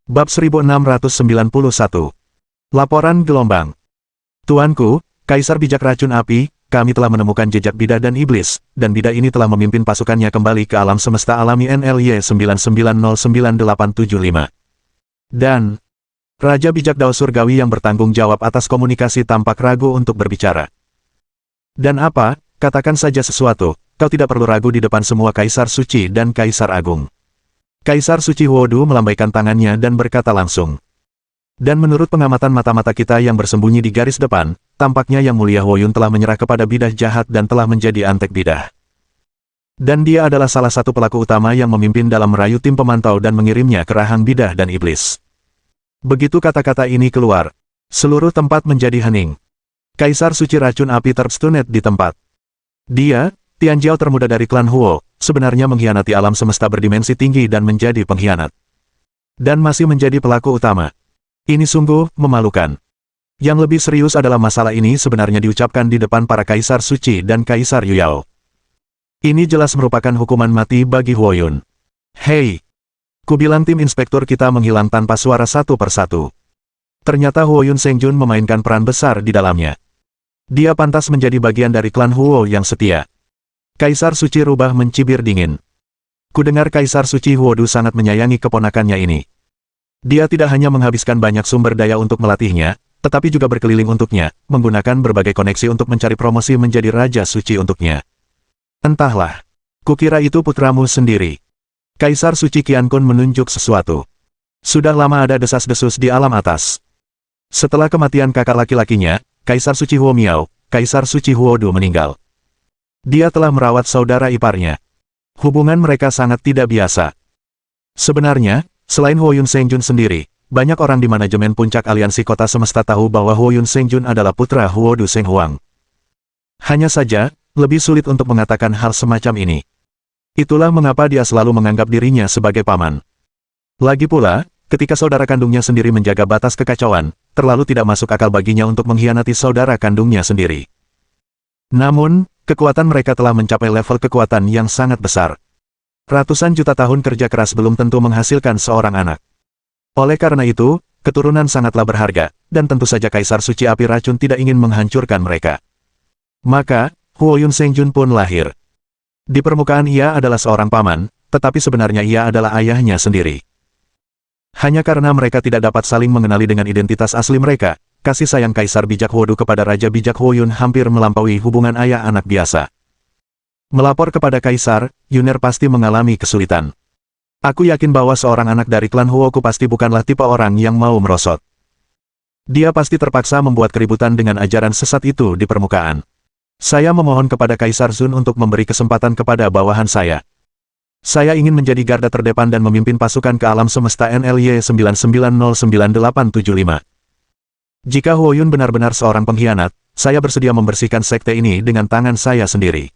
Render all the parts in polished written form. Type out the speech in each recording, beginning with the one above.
Bab 1691. Laporan gelombang. Tuanku, Kaisar Bijak Racun Api, kami telah menemukan jejak bidah dan iblis, dan bidah ini telah memimpin pasukannya kembali ke alam semesta alami NLY 9909875. Dan Raja Bijak Dao Surgawi yang bertanggung jawab atas komunikasi tampak ragu untuk berbicara. Dan apa, katakan saja sesuatu, kau tidak perlu ragu di depan semua Kaisar Suci dan Kaisar Agung. Kaisar Suci Huodu melambaikan tangannya dan berkata langsung. Dan menurut pengamatan mata-mata kita yang bersembunyi di garis depan, tampaknya Yang Mulia Huoyun telah menyerah kepada bidah jahat dan telah menjadi antek bidah. Dan dia adalah salah satu pelaku utama yang memimpin dalam merayu tim pemantau dan mengirimnya ke rahang bidah dan iblis. Begitu kata-kata ini keluar, seluruh tempat menjadi hening. Kaisar Suci Racun Api terstunet di tempat. Dia, Tianjiao termuda dari klan Huo, sebenarnya mengkhianati alam semesta berdimensi tinggi dan menjadi pengkhianat. Dan masih menjadi pelaku utama. Ini sungguh memalukan. Yang lebih serius adalah masalah ini sebenarnya diucapkan di depan para Kaisar Suci dan Kaisar Yuyao. Ini jelas merupakan hukuman mati bagi Huoyun. Hei! Kubilang tim inspektur kita menghilang tanpa suara satu persatu. Ternyata Huoyun Sengjun memainkan peran besar di dalamnya. Dia pantas menjadi bagian dari klan Huo yang setia. Kaisar Suci rubah mencibir dingin. Kudengar Kaisar Suci Huodu sangat menyayangi keponakannya ini. Dia tidak hanya menghabiskan banyak sumber daya untuk melatihnya, tetapi juga berkeliling untuknya, menggunakan berbagai koneksi untuk mencari promosi menjadi Raja Suci untuknya. Entahlah. Kukira itu putramu sendiri. Kaisar Suci Qiankun menunjuk sesuatu. Sudah lama ada desas-desus di alam atas. Setelah kematian kakak laki-lakinya, Kaisar Suci Huomiao, Kaisar Suci Huodu meninggal. Dia telah merawat saudara iparnya. Hubungan mereka sangat tidak biasa. Sebenarnya, selain Huoyun Sengjun sendiri, banyak orang di manajemen puncak aliansi kota semesta tahu bahwa Huoyun Sengjun adalah putra Huodu Senghuang. Hanya saja, lebih sulit untuk mengatakan hal semacam ini. Itulah mengapa dia selalu menganggap dirinya sebagai paman. Lagi pula, ketika saudara kandungnya sendiri menjaga batas kekacauan, terlalu tidak masuk akal baginya untuk mengkhianati saudara kandungnya sendiri. Namun, kekuatan mereka telah mencapai level kekuatan yang sangat besar. Ratusan juta tahun kerja keras belum tentu menghasilkan seorang anak. Oleh karena itu, keturunan sangatlah berharga, dan tentu saja Kaisar Suci Api Racun tidak ingin menghancurkan mereka. Maka, Huoyun Sengjun pun lahir. Di permukaan ia adalah seorang paman, tetapi sebenarnya ia adalah ayahnya sendiri. Hanya karena mereka tidak dapat saling mengenali dengan identitas asli mereka, kasih sayang Kaisar Bijak Huodu kepada Raja Bijak Huoyun hampir melampaui hubungan ayah anak biasa. Melapor kepada Kaisar, Yuner pasti mengalami kesulitan. Aku yakin bahwa seorang anak dari klan Huoku pasti bukanlah tipe orang yang mau merosot. Dia pasti terpaksa membuat keributan dengan ajaran sesat itu di permukaan. Saya memohon kepada Kaisar Zun untuk memberi kesempatan kepada bawahan saya. Saya ingin menjadi garda terdepan dan memimpin pasukan ke alam semesta NLY 9909875. Jika Huoyun benar-benar seorang pengkhianat, saya bersedia membersihkan sekte ini dengan tangan saya sendiri.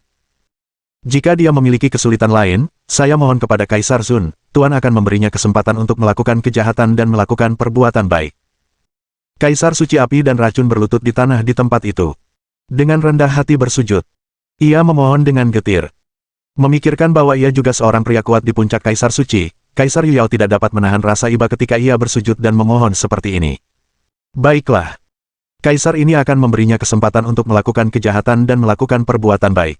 Jika dia memiliki kesulitan lain, saya mohon kepada Kaisar Zun, Tuan akan memberinya kesempatan untuk melakukan kejahatan dan melakukan perbuatan baik. Kaisar Suci Api dan Racun berlutut di tanah di tempat itu. Dengan rendah hati bersujud. Ia memohon dengan getir. Memikirkan bahwa ia juga seorang pria kuat di puncak Kaisar Suci, Kaisar Yuyao tidak dapat menahan rasa iba ketika ia bersujud dan memohon seperti ini. Baiklah. Kaisar ini akan memberinya kesempatan untuk melakukan kejahatan dan melakukan perbuatan baik.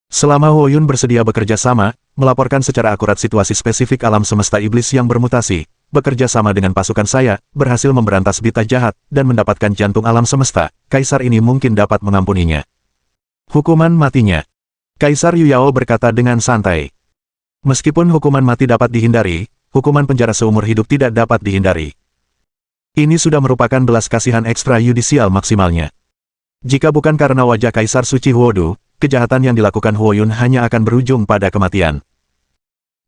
Selama Huoyun bersedia bekerja sama, melaporkan secara akurat situasi spesifik alam semesta iblis yang bermutasi, bekerja sama dengan pasukan saya, berhasil memberantas bidah jahat, dan mendapatkan jantung alam semesta, Kaisar ini mungkin dapat mengampuninya. Hukuman matinya. Kaisar Yuyao berkata dengan santai. Meskipun hukuman mati dapat dihindari, hukuman penjara seumur hidup tidak dapat dihindari. Ini sudah merupakan belas kasihan ekstrayudisial maksimalnya. Jika bukan karena wajah Kaisar Suci Huodu, kejahatan yang dilakukan Huoyun hanya akan berujung pada kematian.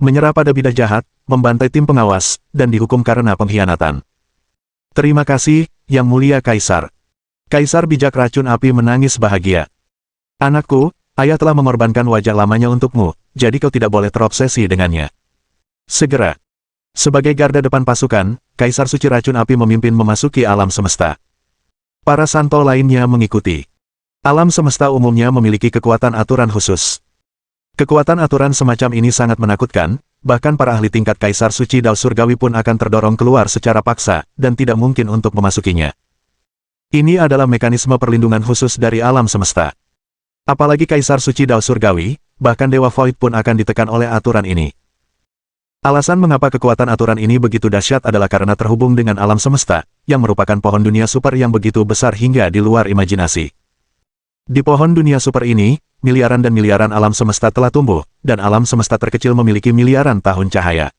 Menyerah pada bidah jahat, membantai tim pengawas, dan dihukum karena pengkhianatan. Terima kasih, Yang Mulia Kaisar. Kaisar Bijak Racun Api menangis bahagia. Anakku, ayah telah mengorbankan wajah lamanya untukmu, jadi kau tidak boleh terobsesi dengannya. Segera. Sebagai garda depan pasukan, Kaisar Suci Racun Api memimpin memasuki alam semesta. Para santo lainnya mengikuti. Alam semesta umumnya memiliki kekuatan aturan khusus. Kekuatan aturan semacam ini sangat menakutkan, bahkan para ahli tingkat Kaisar Suci Dao Surgawi pun akan terdorong keluar secara paksa, dan tidak mungkin untuk memasukinya. Ini adalah mekanisme perlindungan khusus dari alam semesta. Apalagi Kaisar Suci Dao Surgawi, bahkan Dewa Void pun akan ditekan oleh aturan ini. Alasan mengapa kekuatan aturan ini begitu dahsyat adalah karena terhubung dengan alam semesta, yang merupakan pohon dunia super yang begitu besar hingga di luar imajinasi. Di pohon dunia super ini, miliaran dan miliaran alam semesta telah tumbuh, dan alam semesta terkecil memiliki miliaran tahun cahaya.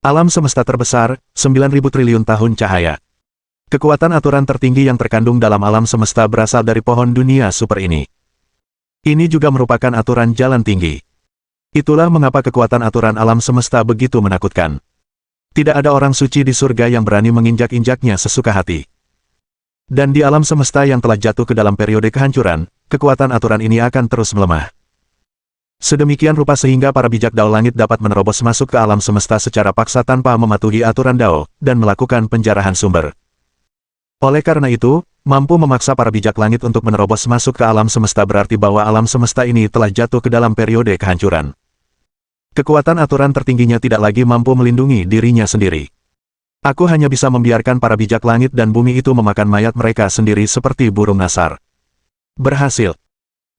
Alam semesta terbesar, 9.000 triliun tahun cahaya. Kekuatan aturan tertinggi yang terkandung dalam alam semesta berasal dari pohon dunia super ini. Ini juga merupakan aturan jalan tinggi. Itulah mengapa kekuatan aturan alam semesta begitu menakutkan. Tidak ada orang suci di surga yang berani menginjak-injaknya sesuka hati. Dan di alam semesta yang telah jatuh ke dalam periode kehancuran, kekuatan aturan ini akan terus melemah. Sedemikian rupa sehingga para bijak Dao Langit dapat menerobos masuk ke alam semesta secara paksa tanpa mematuhi aturan Dao, dan melakukan penjarahan sumber. Oleh karena itu, mampu memaksa para bijak langit untuk menerobos masuk ke alam semesta berarti bahwa alam semesta ini telah jatuh ke dalam periode kehancuran. Kekuatan aturan tertingginya tidak lagi mampu melindungi dirinya sendiri. Aku hanya bisa membiarkan para bijak langit dan bumi itu memakan mayat mereka sendiri seperti burung nasar. Berhasil.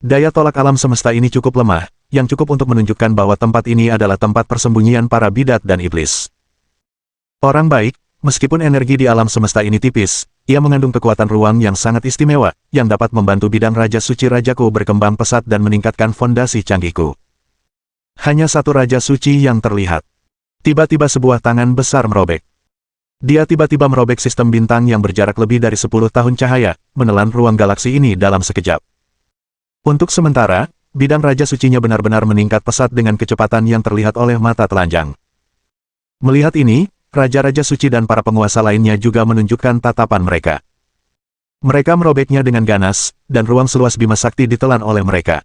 Daya tolak alam semesta ini cukup lemah, yang cukup untuk menunjukkan bahwa tempat ini adalah tempat persembunyian para bidat dan iblis. Orang baik, meskipun energi di alam semesta ini tipis, ia mengandung kekuatan ruang yang sangat istimewa, yang dapat membantu bidang Raja Suci Rajaku berkembang pesat dan meningkatkan fondasi canggihku. Hanya satu Raja Suci yang terlihat. Tiba-tiba sebuah tangan besar merobek. Dia tiba-tiba merobek sistem bintang yang berjarak lebih dari 10 tahun cahaya, menelan ruang galaksi ini dalam sekejap. Untuk sementara, bidang Raja Sucinya benar-benar meningkat pesat dengan kecepatan yang terlihat oleh mata telanjang. Melihat ini, Raja-Raja Suci dan para penguasa lainnya juga menunjukkan tatapan mereka. Mereka merobeknya dengan ganas, dan ruang seluas Bima Sakti ditelan oleh mereka.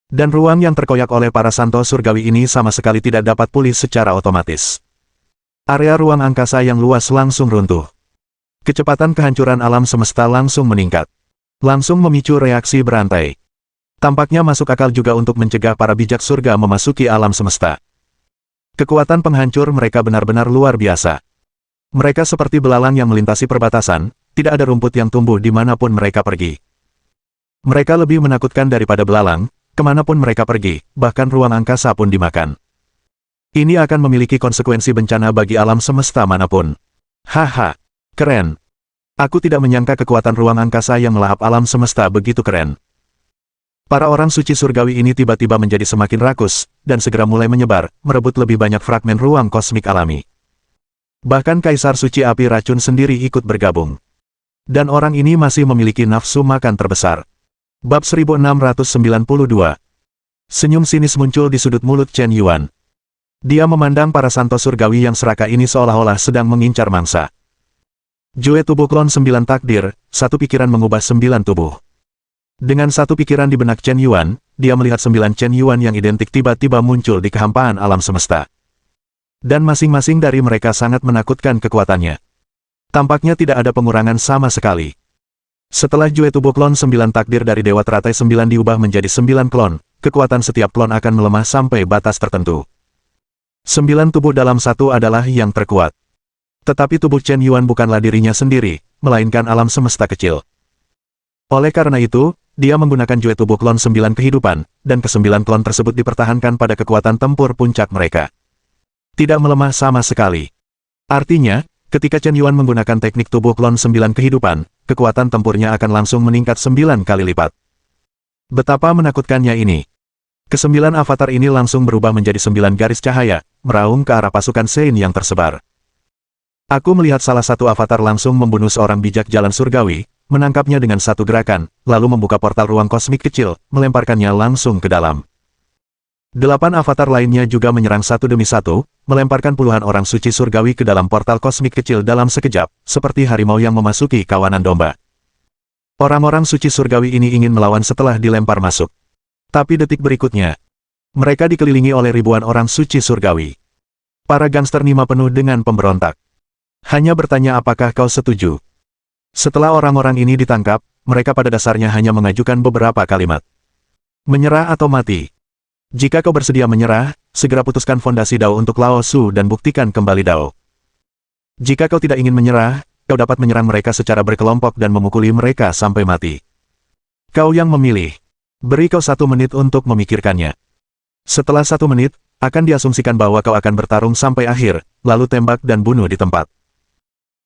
Dan ruang yang terkoyak oleh para santo surgawi ini sama sekali tidak dapat pulih secara otomatis. Area ruang angkasa yang luas langsung runtuh. Kecepatan kehancuran alam semesta langsung meningkat. Langsung memicu reaksi berantai. Tampaknya masuk akal juga untuk mencegah para bijak surga memasuki alam semesta. Kekuatan penghancur mereka benar-benar luar biasa. Mereka seperti belalang yang melintasi perbatasan, tidak ada rumput yang tumbuh dimanapun mereka pergi. Mereka lebih menakutkan daripada belalang, kemanapun mereka pergi, bahkan ruang angkasa pun dimakan. Ini akan memiliki konsekuensi bencana bagi alam semesta manapun. Haha, keren. Aku tidak menyangka kekuatan ruang angkasa yang melahap alam semesta begitu keren. Para orang suci surgawi ini tiba-tiba menjadi semakin rakus, dan segera mulai menyebar, merebut lebih banyak fragmen ruang kosmik alami. Bahkan Kaisar Suci Api Racun sendiri ikut bergabung. Dan orang ini masih memiliki nafsu makan terbesar. Bab 1692. Senyum sinis muncul di sudut mulut Chen Yuan. Dia memandang para santo surgawi yang serakah ini seolah-olah sedang mengincar mangsa. Jue tubuh klon 9 takdir, satu pikiran mengubah 9 tubuh. Dengan satu pikiran di benak Chen Yuan, dia melihat 9 Chen Yuan yang identik tiba-tiba muncul di kehampaan alam semesta. Dan masing-masing dari mereka sangat menakutkan kekuatannya. Tampaknya tidak ada pengurangan sama sekali. Setelah Jue tubuh klon 9 takdir dari Dewa Teratai 9 diubah menjadi 9 klon, kekuatan setiap klon akan melemah sampai batas tertentu. 9 tubuh dalam satu adalah yang terkuat. Tetapi tubuh Chen Yuan bukanlah dirinya sendiri, melainkan alam semesta kecil. Oleh karena itu, dia menggunakan Jue tubuh klon 9 kehidupan, dan ke-9 klon tersebut dipertahankan pada kekuatan tempur puncak mereka. Tidak melemah sama sekali. Artinya, ketika Chen Yuan menggunakan teknik tubuh klon 9 kehidupan, kekuatan tempurnya akan langsung meningkat 9 kali lipat. Betapa menakutkannya ini. Ke-9 avatar ini langsung berubah menjadi 9 garis cahaya, meraung ke arah pasukan Sein yang tersebar. Aku melihat salah satu avatar langsung membunuh seorang bijak jalan surgawi, menangkapnya dengan satu gerakan, lalu membuka portal ruang kosmik kecil, melemparkannya langsung ke dalam. 8 avatar lainnya juga menyerang satu demi satu, melemparkan puluhan orang suci surgawi ke dalam portal kosmik kecil dalam sekejap, seperti harimau yang memasuki kawanan domba. Orang-orang suci surgawi ini ingin melawan setelah dilempar masuk. Tapi detik berikutnya, mereka dikelilingi oleh ribuan orang suci surgawi. Para gangster Nima penuh dengan pemberontak. Hanya bertanya apakah kau setuju. Setelah orang-orang ini ditangkap, mereka pada dasarnya hanya mengajukan beberapa kalimat. Menyerah atau mati. Jika kau bersedia menyerah, segera putuskan fondasi Dao untuk Lao Su dan buktikan kembali Dao. Jika kau tidak ingin menyerah, kau dapat menyerang mereka secara berkelompok dan memukuli mereka sampai mati. Kau yang memilih. Beri kau 1 menit untuk memikirkannya. Setelah 1 menit, akan diasumsikan bahwa kau akan bertarung sampai akhir, lalu tembak dan bunuh di tempat.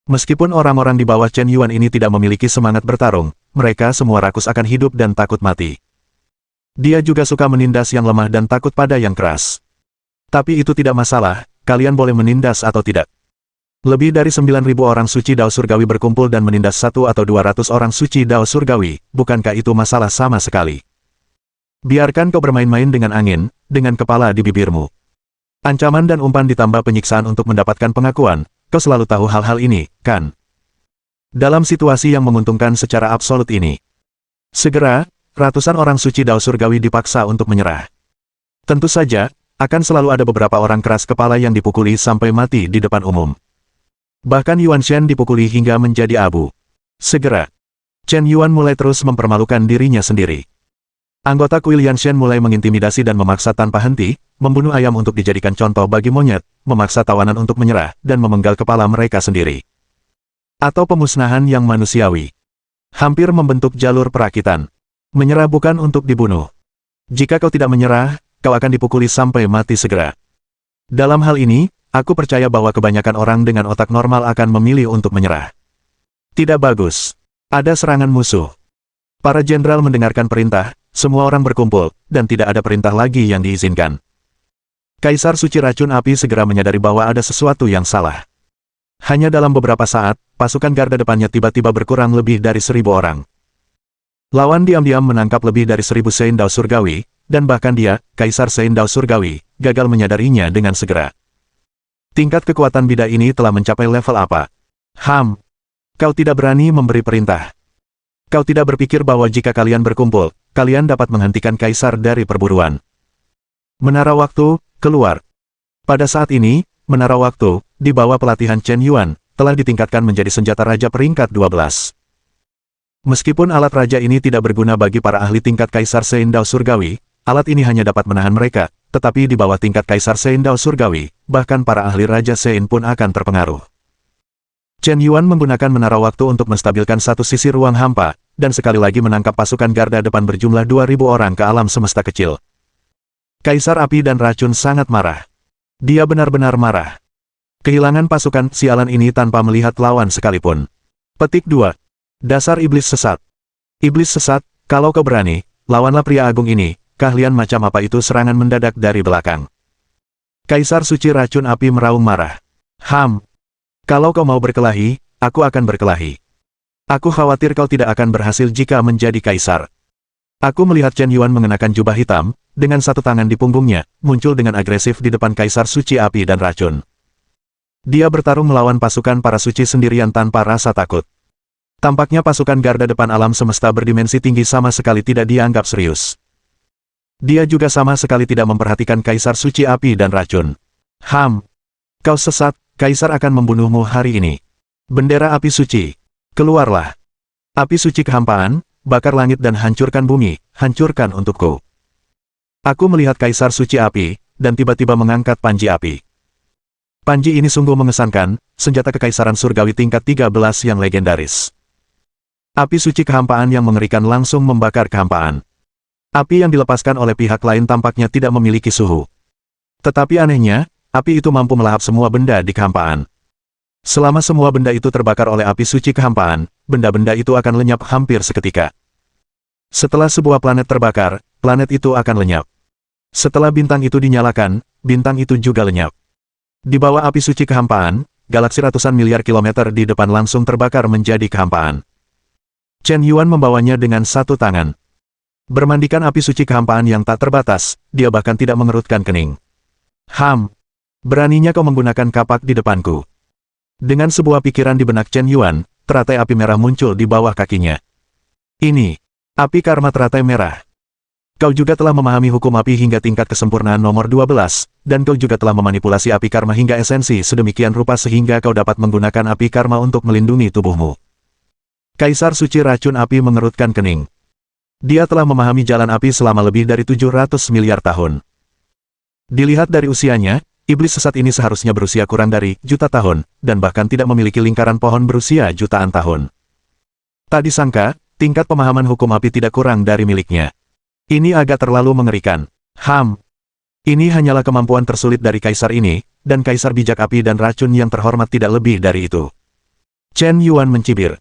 Meskipun orang-orang di bawah Chen Yuan ini tidak memiliki semangat bertarung, mereka semua rakus akan hidup dan takut mati. Dia juga suka menindas yang lemah dan takut pada yang keras. Tapi itu tidak masalah, kalian boleh menindas atau tidak. Lebih dari 9.000 orang suci Dao Surgawi berkumpul dan menindas 1 atau 200 orang suci Dao Surgawi, bukankah itu masalah sama sekali? Biarkan kau bermain-main dengan angin, dengan kepala di bibirmu. Ancaman dan umpan ditambah penyiksaan untuk mendapatkan pengakuan, kau selalu tahu hal-hal ini, kan? Dalam situasi yang menguntungkan secara absolut ini. Segera, ratusan orang suci Dao Surgawi dipaksa untuk menyerah. Tentu saja, akan selalu ada beberapa orang keras kepala yang dipukuli sampai mati di depan umum. Bahkan Yuan Shen dipukuli hingga menjadi abu. Segera, Chen Yuan mulai terus mempermalukan dirinya sendiri. Anggota kuil Yan Shen mulai mengintimidasi dan memaksa tanpa henti, membunuh ayam untuk dijadikan contoh bagi monyet, memaksa tawanan untuk menyerah, dan memenggal kepala mereka sendiri. Atau pemusnahan yang manusiawi. Hampir membentuk jalur perakitan. Menyerah bukan untuk dibunuh. Jika kau tidak menyerah, kau akan dipukuli sampai mati segera. Dalam hal ini, aku percaya bahwa kebanyakan orang dengan otak normal akan memilih untuk menyerah. Tidak bagus. Ada serangan musuh. Para jenderal mendengarkan perintah, semua orang berkumpul, dan tidak ada perintah lagi yang diizinkan. Kaisar Suci Racun Api segera menyadari bahwa ada sesuatu yang salah. Hanya dalam beberapa saat, pasukan garda depannya tiba-tiba berkurang lebih dari 1.000 orang. Lawan diam-diam menangkap lebih dari 1.000 Sein Dao Surgawi, dan bahkan dia, Kaisar Sein Dao Surgawi, gagal menyadarinya dengan segera. Tingkat kekuatan bida ini telah mencapai level apa? Kau tidak berani memberi perintah. Kau tidak berpikir bahwa jika kalian berkumpul, kalian dapat menghentikan Kaisar dari perburuan. Menara Waktu, keluar. Pada saat ini, Menara Waktu, di bawah pelatihan Chen Yuan, telah ditingkatkan menjadi senjata raja peringkat 12. Meskipun alat raja ini tidak berguna bagi para ahli tingkat Kaisar Sein Dao Surgawi, alat ini hanya dapat menahan mereka, tetapi di bawah tingkat Kaisar Sein Dao Surgawi, bahkan para ahli Raja Sein pun akan terpengaruh. Chen Yuan menggunakan Menara Waktu untuk menstabilkan satu sisi ruang hampa, dan sekali lagi menangkap pasukan garda depan berjumlah 2.000 orang ke alam semesta kecil. Kaisar Api dan Racun sangat marah. Dia benar-benar marah. Kehilangan pasukan sialan ini tanpa melihat lawan sekalipun. Petik 2. Dasar iblis sesat. Iblis sesat, kalau kau berani, lawanlah pria agung ini, keahlian macam apa itu serangan mendadak dari belakang. Kaisar Suci Racun Api meraung marah. Kalau kau mau berkelahi, aku akan berkelahi. Aku khawatir kau tidak akan berhasil jika menjadi kaisar. Aku melihat Chen Yuan mengenakan jubah hitam, dengan satu tangan di punggungnya, muncul dengan agresif di depan Kaisar Suci Api dan Racun. Dia bertarung melawan pasukan para suci sendirian tanpa rasa takut. Tampaknya pasukan garda depan alam semesta berdimensi tinggi sama sekali tidak dianggap serius. Dia juga sama sekali tidak memperhatikan Kaisar Suci Api dan Racun. Kau sesat, Kaisar akan membunuhmu hari ini. Bendera api suci. Keluarlah. Api suci kehampaan, bakar langit dan hancurkan bumi, hancurkan untukku. Aku melihat Kaisar Suci Api, dan tiba-tiba mengangkat panji api. Panji ini sungguh mengesankan, senjata kekaisaran surgawi tingkat 13 yang legendaris. Api suci kehampaan yang mengerikan langsung membakar kehampaan. Api yang dilepaskan oleh pihak lain tampaknya tidak memiliki suhu. Tetapi anehnya, api itu mampu melahap semua benda di kehampaan. Selama semua benda itu terbakar oleh api suci kehampaan, benda-benda itu akan lenyap hampir seketika. Setelah sebuah planet terbakar, planet itu akan lenyap. Setelah bintang itu dinyalakan, bintang itu juga lenyap. Di bawah api suci kehampaan, galaksi ratusan miliar kilometer di depan langsung terbakar menjadi kehampaan. Chen Yuan membawanya dengan satu tangan. Bermandikan api suci kehampaan yang tak terbatas, dia bahkan tidak mengerutkan kening. Beraninya kau menggunakan kapak di depanku. Dengan sebuah pikiran di benak Chen Yuan, teratai api merah muncul di bawah kakinya. Ini, api karma teratai merah. Kau juga telah memahami hukum api hingga tingkat kesempurnaan nomor 12, dan kau juga telah memanipulasi api karma hingga esensi sedemikian rupa sehingga kau dapat menggunakan api karma untuk melindungi tubuhmu. Kaisar Suci Racun Api mengerutkan kening. Dia telah memahami jalan api selama lebih dari 700 miliar tahun. Dilihat dari usianya, iblis sesat ini seharusnya berusia kurang dari juta tahun, dan bahkan tidak memiliki lingkaran pohon berusia jutaan tahun. Tak disangka, tingkat pemahaman hukum api tidak kurang dari miliknya. Ini agak terlalu mengerikan. Ini hanyalah kemampuan tersulit dari kaisar ini, dan kaisar bijak api dan racun yang terhormat tidak lebih dari itu. Chen Yuan mencibir.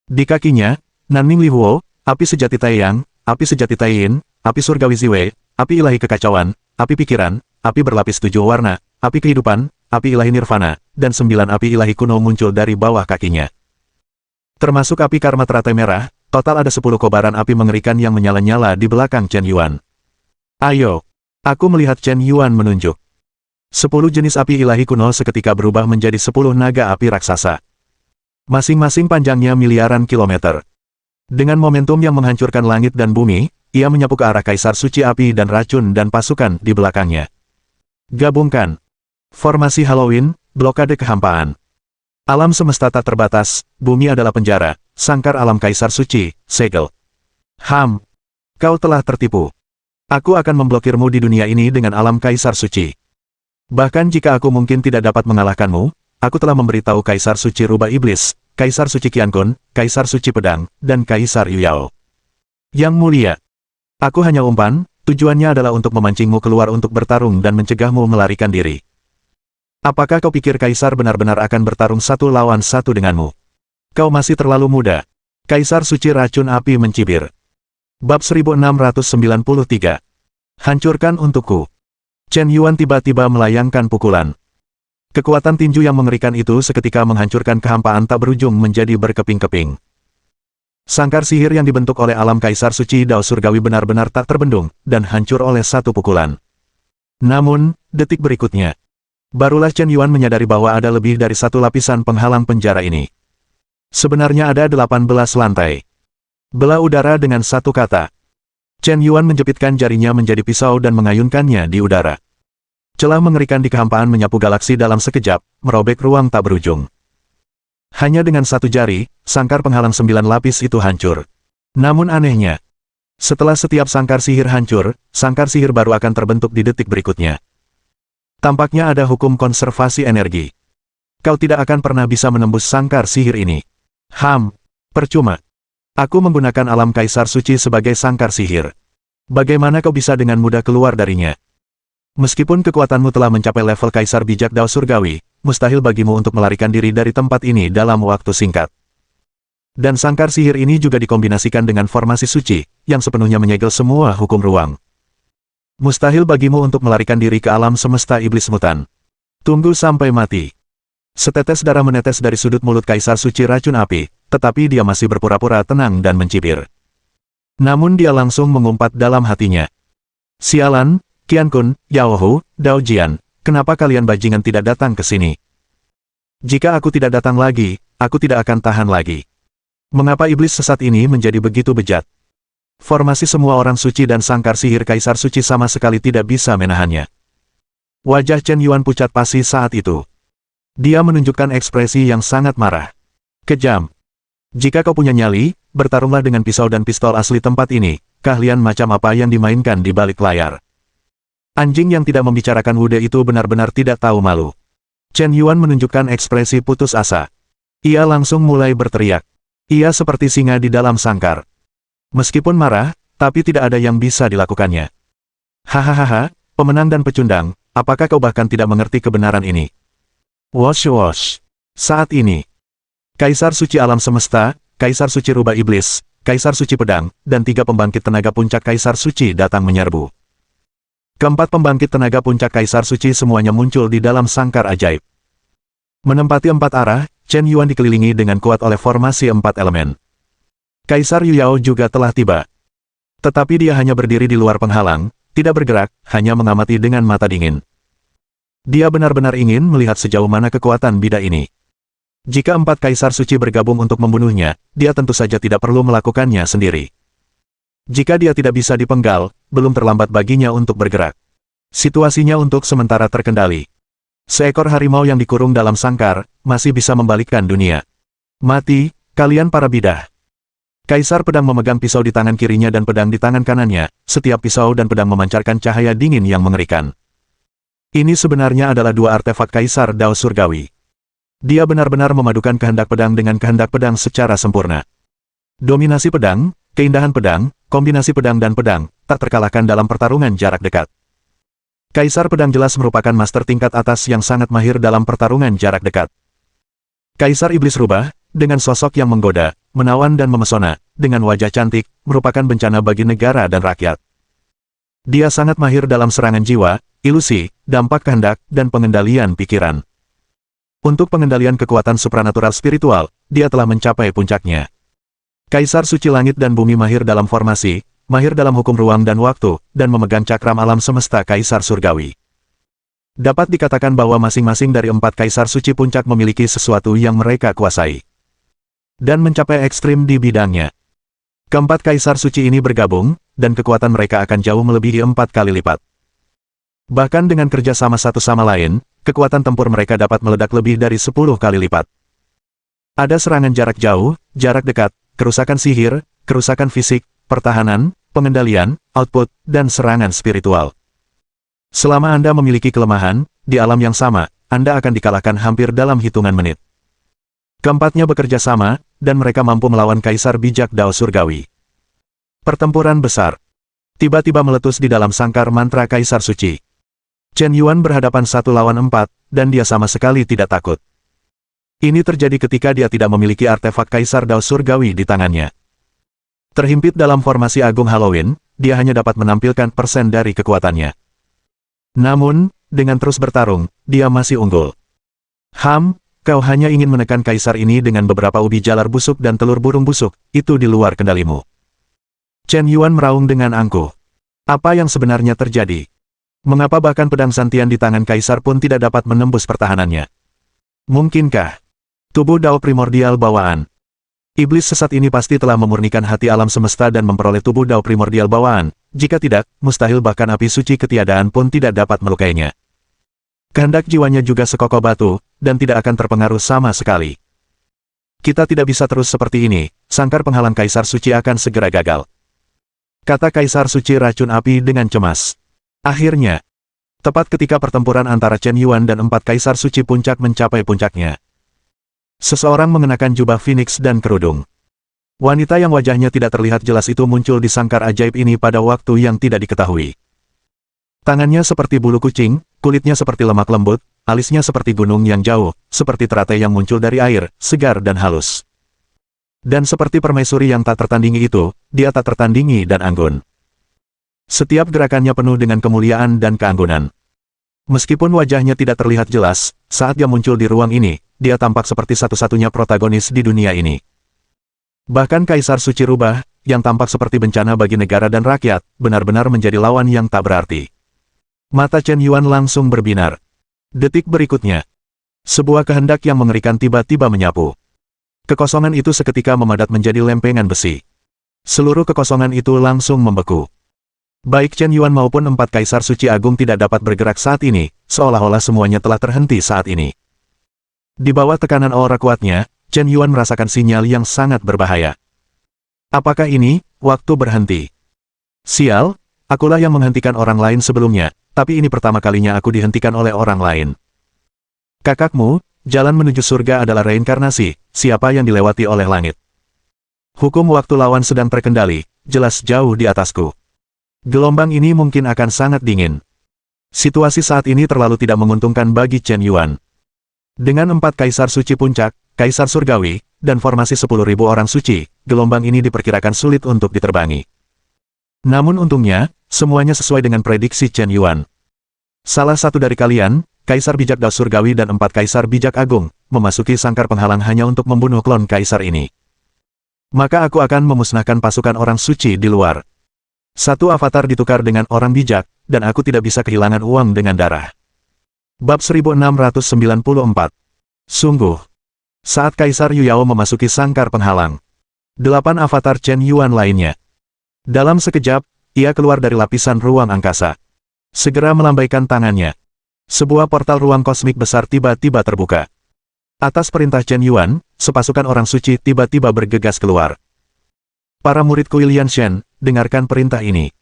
Di kakinya, Nanning Li Huo, api sejati Taiyang, api sejati Taiyin, api surgawi Ziwei, api ilahi kekacauan, api pikiran, api berlapis 7 warna, api kehidupan, api ilahi nirvana, dan 9 api ilahi kuno muncul dari bawah kakinya. Termasuk api karma teratai merah, total ada 10 kobaran api mengerikan yang menyala-nyala di belakang Chen Yuan. Ayo! Aku melihat Chen Yuan menunjuk. 10 jenis api ilahi kuno seketika berubah menjadi 10 naga api raksasa. Masing-masing panjangnya miliaran kilometer. Dengan momentum yang menghancurkan langit dan bumi, ia menyapu ke arah kaisar suci api dan racun dan pasukan di belakangnya. Gabungkan. Formasi Halloween, blokade kehampaan. Alam semesta tak terbatas, bumi adalah penjara, sangkar alam kaisar suci, segel. Kau telah tertipu. Aku akan memblokirmu di dunia ini dengan alam kaisar suci. Bahkan jika aku mungkin tidak dapat mengalahkanmu, aku telah memberitahu kaisar suci rubah iblis, kaisar suci Qiankun, kaisar suci pedang, dan kaisar Yuyao. Yang mulia. Aku hanya umpan, tujuannya adalah untuk memancingmu keluar untuk bertarung dan mencegahmu melarikan diri. Apakah kau pikir kaisar benar-benar akan bertarung 1 lawan 1 denganmu? Kau masih terlalu muda. Kaisar suci racun api mencibir. Bab 1693. Hancurkan untukku. Chen Yuan tiba-tiba melayangkan pukulan. Kekuatan tinju yang mengerikan itu seketika menghancurkan kehampaan tak berujung menjadi berkeping-keping. Sangkar sihir yang dibentuk oleh alam kaisar suci Dao Surgawi benar-benar tak terbendung, dan hancur oleh satu pukulan. Namun, detik berikutnya, barulah Chen Yuan menyadari bahwa ada lebih dari 1 lapisan penghalang penjara ini. Sebenarnya ada 18 lantai. Belah udara dengan satu kata. Chen Yuan menjepitkan jarinya menjadi pisau dan mengayunkannya di udara. Celah mengerikan di kehampaan menyapu galaksi dalam sekejap, merobek ruang tak berujung. Hanya dengan 1 jari, sangkar penghalang 9 lapis itu hancur. Namun anehnya, setelah setiap sangkar sihir hancur, sangkar sihir baru akan terbentuk di detik berikutnya. Tampaknya ada hukum konservasi energi. Kau tidak akan pernah bisa menembus sangkar sihir ini. Percuma. Aku menggunakan alam kaisar suci sebagai sangkar sihir. Bagaimana kau bisa dengan mudah keluar darinya? Meskipun kekuatanmu telah mencapai level kaisar bijak Dao Surgawi, mustahil bagimu untuk melarikan diri dari tempat ini dalam waktu singkat. Dan sangkar sihir ini juga dikombinasikan dengan formasi suci, yang sepenuhnya menyegel semua hukum ruang. Mustahil bagimu untuk melarikan diri ke alam semesta iblis mutan. Tunggu sampai mati. Setetes darah menetes dari sudut mulut kaisar suci racun api, tetapi dia masih berpura-pura tenang dan mencibir. Namun dia langsung mengumpat dalam hatinya. Sialan, Qiankun, Yao Hu, Dao Jian, kenapa kalian bajingan tidak datang ke sini? Jika aku tidak datang lagi, aku tidak akan tahan lagi. Mengapa iblis sesat ini menjadi begitu bejat? Formasi semua orang suci dan sangkar sihir kaisar suci sama sekali tidak bisa menahannya. Wajah Chen Yuan pucat pasi saat itu. Dia menunjukkan ekspresi yang sangat marah. Kejam. Jika kau punya nyali, bertarunglah dengan pisau dan pistol asli tempat ini, keahlian macam apa yang dimainkan di balik layar. Anjing yang tidak membicarakan Wude itu benar-benar tidak tahu malu. Chen Yuan menunjukkan ekspresi putus asa. Ia langsung mulai berteriak. Ia seperti singa di dalam sangkar. Meskipun marah, tapi tidak ada yang bisa dilakukannya. Hahaha, pemenang dan pecundang, apakah kau bahkan tidak mengerti kebenaran ini? Wosh wosh. Saat ini, Kaisar Suci Alam Semesta, Kaisar Suci Rubah Iblis, Kaisar Suci Pedang, dan 3 pembangkit tenaga puncak Kaisar Suci datang menyerbu. Keempat pembangkit tenaga puncak Kaisar Suci semuanya muncul di dalam sangkar ajaib. Menempati 4 arah, Chen Yuan dikelilingi dengan kuat oleh formasi 4 elemen. Kaisar Yuyao juga telah tiba. Tetapi dia hanya berdiri di luar penghalang, tidak bergerak, hanya mengamati dengan mata dingin. Dia benar-benar ingin melihat sejauh mana kekuatan bidah ini. Jika 4 Kaisar Suci bergabung untuk membunuhnya, dia tentu saja tidak perlu melakukannya sendiri. Jika dia tidak bisa dipenggal, belum terlambat baginya untuk bergerak. Situasinya untuk sementara terkendali. Seekor harimau yang dikurung dalam sangkar, masih bisa membalikkan dunia. Mati, kalian para bidah. Kaisar Pedang memegang pisau di tangan kirinya dan pedang di tangan kanannya, setiap pisau dan pedang memancarkan cahaya dingin yang mengerikan. Ini sebenarnya adalah dua artefak Kaisar Dao Surgawi. Dia benar-benar memadukan kehendak pedang dengan kehendak pedang secara sempurna. Dominasi pedang, keindahan pedang, kombinasi pedang dan pedang, tak terkalahkan dalam pertarungan jarak dekat. Kaisar Pedang jelas merupakan master tingkat atas yang sangat mahir dalam pertarungan jarak dekat. Kaisar Iblis Rubah, dengan sosok yang menggoda, menawan dan memesona, dengan wajah cantik, merupakan bencana bagi negara dan rakyat. Dia sangat mahir dalam serangan jiwa, ilusi, dampak kehendak, dan pengendalian pikiran. Untuk pengendalian kekuatan supranatural spiritual, dia telah mencapai puncaknya. Kaisar Suci Langit dan Bumi mahir dalam formasi, mahir dalam hukum ruang dan waktu, dan memegang cakram alam semesta Kaisar Surgawi. Dapat dikatakan bahwa masing-masing dari 4 Kaisar Suci Puncak memiliki sesuatu yang mereka kuasai. Dan mencapai ekstrim di bidangnya. Keempat Kaisar Suci ini bergabung, dan kekuatan mereka akan jauh melebihi 4 kali lipat. Bahkan dengan kerja sama satu sama lain, kekuatan tempur mereka dapat meledak lebih dari 10 kali lipat. Ada serangan jarak jauh, jarak dekat, kerusakan sihir, kerusakan fisik, pertahanan, pengendalian, output, dan serangan spiritual. Selama Anda memiliki kelemahan, di alam yang sama, Anda akan dikalahkan hampir dalam hitungan menit. Keempatnya bekerja sama, dan mereka mampu melawan Kaisar Bijak Dao Surgawi. Pertempuran besar. Tiba-tiba meletus di dalam sangkar mantra Kaisar Suci. Chen Yuan berhadapan 1 lawan 4, dan dia sama sekali tidak takut. Ini terjadi ketika dia tidak memiliki artefak Kaisar Dao Surgawi di tangannya. Terhimpit dalam formasi Agung Halloween, dia hanya dapat menampilkan persen dari kekuatannya. Namun, dengan terus bertarung, dia masih unggul. Kau hanya ingin menekan Kaisar ini dengan beberapa ubi jalar busuk dan telur burung busuk, itu di luar kendalimu. Chen Yuan meraung dengan angkuh. Apa yang sebenarnya terjadi? Mengapa bahkan pedang Santian di tangan Kaisar pun tidak dapat menembus pertahanannya? Mungkinkah tubuh Dao primordial bawaan? Iblis sesat ini pasti telah memurnikan hati alam semesta dan memperoleh tubuh Dao primordial bawaan. Jika tidak, mustahil bahkan api suci ketiadaan pun tidak dapat melukainya. Kehendak jiwanya juga sekokoh batu, dan tidak akan terpengaruh sama sekali. Kita tidak bisa terus seperti ini, sangkar penghalang Kaisar Suci akan segera gagal. Kata Kaisar Suci racun api dengan cemas. Akhirnya, tepat ketika pertempuran antara Chen Yuan dan 4 Kaisar Suci Puncak mencapai puncaknya. Seseorang mengenakan jubah Phoenix dan kerudung. Wanita yang wajahnya tidak terlihat jelas itu muncul di sangkar ajaib ini pada waktu yang tidak diketahui. Tangannya seperti bulu kucing, kulitnya seperti lemak lembut, alisnya seperti gunung yang jauh, seperti teratai yang muncul dari air, segar dan halus. Dan seperti permaisuri yang tak tertandingi itu, dia tak tertandingi dan anggun. Setiap gerakannya penuh dengan kemuliaan dan keanggunan. Meskipun wajahnya tidak terlihat jelas, saat dia muncul di ruang ini, dia tampak seperti satu-satunya protagonis di dunia ini. Bahkan Kaisar Suci Rubah, yang tampak seperti bencana bagi negara dan rakyat, benar-benar menjadi lawan yang tak berarti. Mata Chen Yuan langsung berbinar. Detik berikutnya, sebuah kehendak yang mengerikan tiba-tiba menyapu. Kekosongan itu seketika memadat menjadi lempengan besi. Seluruh kekosongan itu langsung membeku. Baik Chen Yuan maupun 4 Kaisar Suci Agung tidak dapat bergerak saat ini, seolah-olah semuanya telah terhenti saat ini. Di bawah tekanan aura kuatnya, Chen Yuan merasakan sinyal yang sangat berbahaya. Apakah ini waktu berhenti? Sial, akulah yang menghentikan orang lain sebelumnya, tapi ini pertama kalinya aku dihentikan oleh orang lain. Kakakmu, jalan menuju surga adalah reinkarnasi, siapa yang dilewati oleh langit. Hukum waktu lawan sedang terkendali, jelas jauh di atasku. Gelombang ini mungkin akan sangat dingin. Situasi saat ini terlalu tidak menguntungkan bagi Chen Yuan. Dengan 4 Kaisar Suci Puncak, Kaisar Surgawi, dan formasi 10.000 orang suci, gelombang ini diperkirakan sulit untuk diterbangi. Namun untungnya, semuanya sesuai dengan prediksi Chen Yuan. Salah satu dari kalian, Kaisar Bijak Dao Surgawi dan 4 Kaisar Bijak Agung, memasuki sangkar penghalang hanya untuk membunuh klon Kaisar ini. Maka aku akan memusnahkan pasukan orang suci di luar. Satu avatar ditukar dengan orang bijak, dan aku tidak bisa kehilangan uang dengan darah. Bab 1694. Sungguh. Saat Kaisar Yuyao memasuki sangkar penghalang, 8 avatar Chen Yuan lainnya. Dalam sekejap, ia keluar dari lapisan ruang angkasa. Segera melambaikan tangannya. Sebuah portal ruang kosmik besar tiba-tiba terbuka. Atas perintah Chen Yuan, sepasukan orang suci tiba-tiba bergegas keluar. Para murid Kuilian Shen, dengarkan perintah ini.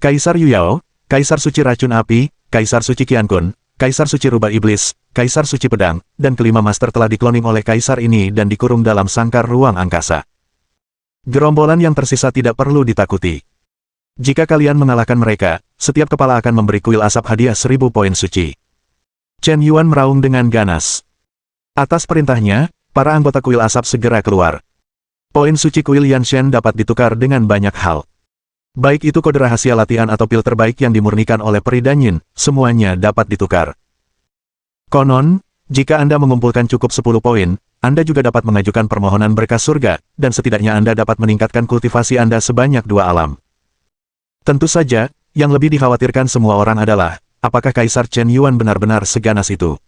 Kaisar Yuyao, Kaisar Suci Racun Api, Kaisar Suci Qiankun, Kaisar Suci Rubah Iblis, Kaisar Suci Pedang, dan kelima master telah dikloning oleh kaisar ini dan dikurung dalam sangkar ruang angkasa. Gerombolan yang tersisa tidak perlu ditakuti. Jika kalian mengalahkan mereka, setiap kepala akan memberi kuil asap hadiah 1000 poin suci. Chen Yuan meraung dengan ganas. Atas perintahnya, para anggota kuil asap segera keluar. Poin suci kuil Yanshen dapat ditukar dengan banyak hal. Baik itu kode rahasia latihan atau pil terbaik yang dimurnikan oleh peri Danyin, semuanya dapat ditukar. Konon, jika Anda mengumpulkan cukup 10 poin, Anda juga dapat mengajukan permohonan berkas surga, dan setidaknya Anda dapat meningkatkan kultivasi Anda sebanyak 2 alam. Tentu saja, yang lebih dikhawatirkan semua orang adalah, apakah Kaisar Chen Yuan benar-benar seganas itu?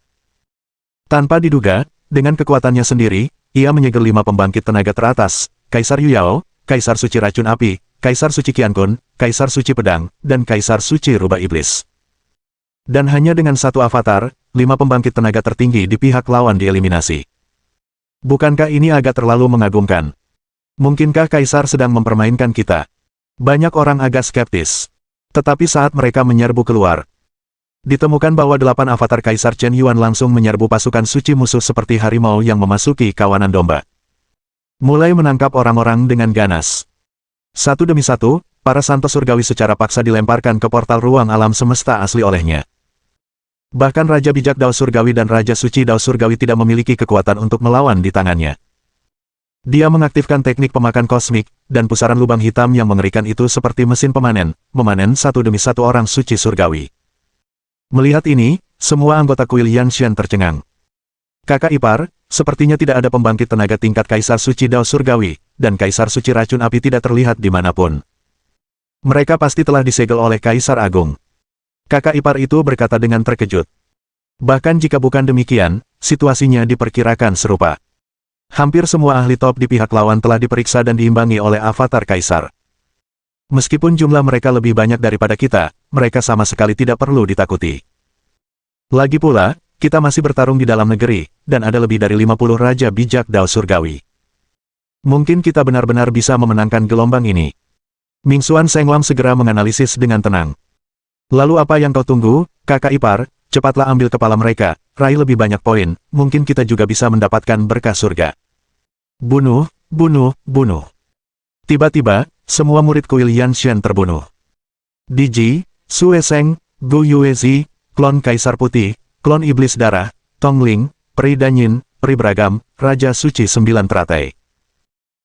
Tanpa diduga, dengan kekuatannya sendiri, ia menyegel 5 pembangkit tenaga teratas, Kaisar Yuyao, Kaisar Suci Racun Api, Kaisar Suci Qiankun, Kaisar Suci Pedang, dan Kaisar Suci Rubah Iblis. Dan hanya dengan satu avatar, 5 pembangkit tenaga tertinggi di pihak lawan dieliminasi. Bukankah ini agak terlalu mengagumkan? Mungkinkah Kaisar sedang mempermainkan kita? Banyak orang agak skeptis. Tetapi saat mereka menyerbu keluar, ditemukan bahwa 8 avatar Kaisar Chen Yuan langsung menyerbu pasukan suci musuh seperti harimau yang memasuki kawanan domba. Mulai menangkap orang-orang dengan ganas. Satu demi satu, para santo surgawi secara paksa dilemparkan ke portal ruang alam semesta asli olehnya. Bahkan Raja Bijak Dao Surgawi dan Raja Suci Dao Surgawi tidak memiliki kekuatan untuk melawan di tangannya. Dia mengaktifkan teknik pemakan kosmik, dan pusaran lubang hitam yang mengerikan itu seperti mesin pemanen, memanen satu demi satu orang suci surgawi. Melihat ini, semua anggota kuil Yanshen tercengang. Kakak ipar, sepertinya tidak ada pembangkit tenaga tingkat Kaisar Suci Dao Surgawi, dan Kaisar Suci Racun Api tidak terlihat dimanapun. Mereka pasti telah disegel oleh Kaisar Agung. Kakak ipar itu berkata dengan terkejut. Bahkan jika bukan demikian, situasinya diperkirakan serupa. Hampir semua ahli top di pihak lawan telah diperiksa dan diimbangi oleh avatar Kaisar. Meskipun jumlah mereka lebih banyak daripada kita, mereka sama sekali tidak perlu ditakuti. Lagi pula, kita masih bertarung di dalam negeri, dan ada lebih dari 50 Raja Bijak Dao Surgawi. Mungkin kita benar-benar bisa memenangkan gelombang ini. Mingxuan Senglam segera menganalisis dengan tenang. Lalu apa yang kau tunggu, kakak ipar? Cepatlah ambil kepala mereka, raih lebih banyak poin, mungkin kita juga bisa mendapatkan berkah surga. Bunuh, bunuh, bunuh. Tiba-tiba, semua murid kuil Yanshen terbunuh. Diji, Sueseng, Gu Yuezi, klon Kaisar Putih, klon Iblis Darah, Tongling, Peri Danyin, Peri Beragam, Raja Suci 9 Teratai.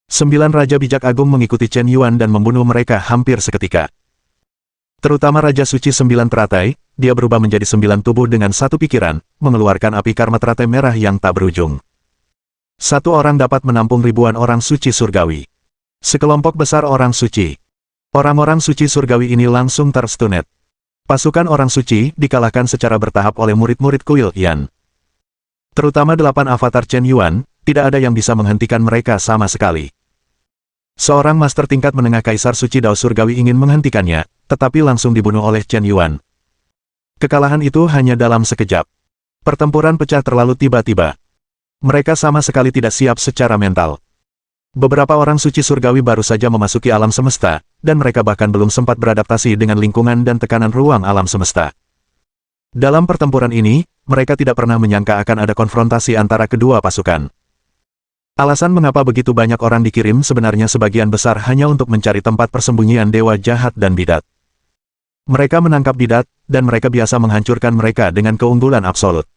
9 Raja Bijak Agung mengikuti Chen Yuan dan membunuh mereka hampir seketika. Terutama Raja Suci 9 Teratai, dia berubah menjadi 9 tubuh dengan satu pikiran, mengeluarkan api karma teratai merah yang tak berujung. Satu orang dapat menampung ribuan orang suci surgawi. Sekelompok besar orang suci. Orang-orang suci surgawi ini langsung terstunet. Pasukan orang suci dikalahkan secara bertahap oleh murid-murid kuil Yan. Terutama 8 avatar Chen Yuan, tidak ada yang bisa menghentikan mereka sama sekali. Seorang master tingkat menengah Kaisar Suci Dao Surgawi ingin menghentikannya, tetapi langsung dibunuh oleh Chen Yuan. Kekalahan itu hanya dalam sekejap. Pertempuran pecah terlalu tiba-tiba. Mereka sama sekali tidak siap secara mental. Beberapa orang suci surgawi baru saja memasuki alam semesta, dan mereka bahkan belum sempat beradaptasi dengan lingkungan dan tekanan ruang alam semesta. Dalam pertempuran ini, mereka tidak pernah menyangka akan ada konfrontasi antara kedua pasukan. Alasan mengapa begitu banyak orang dikirim sebenarnya sebagian besar hanya untuk mencari tempat persembunyian dewa jahat dan bidat. Mereka menangkap bidat, dan mereka biasa menghancurkan mereka dengan keunggulan absolut.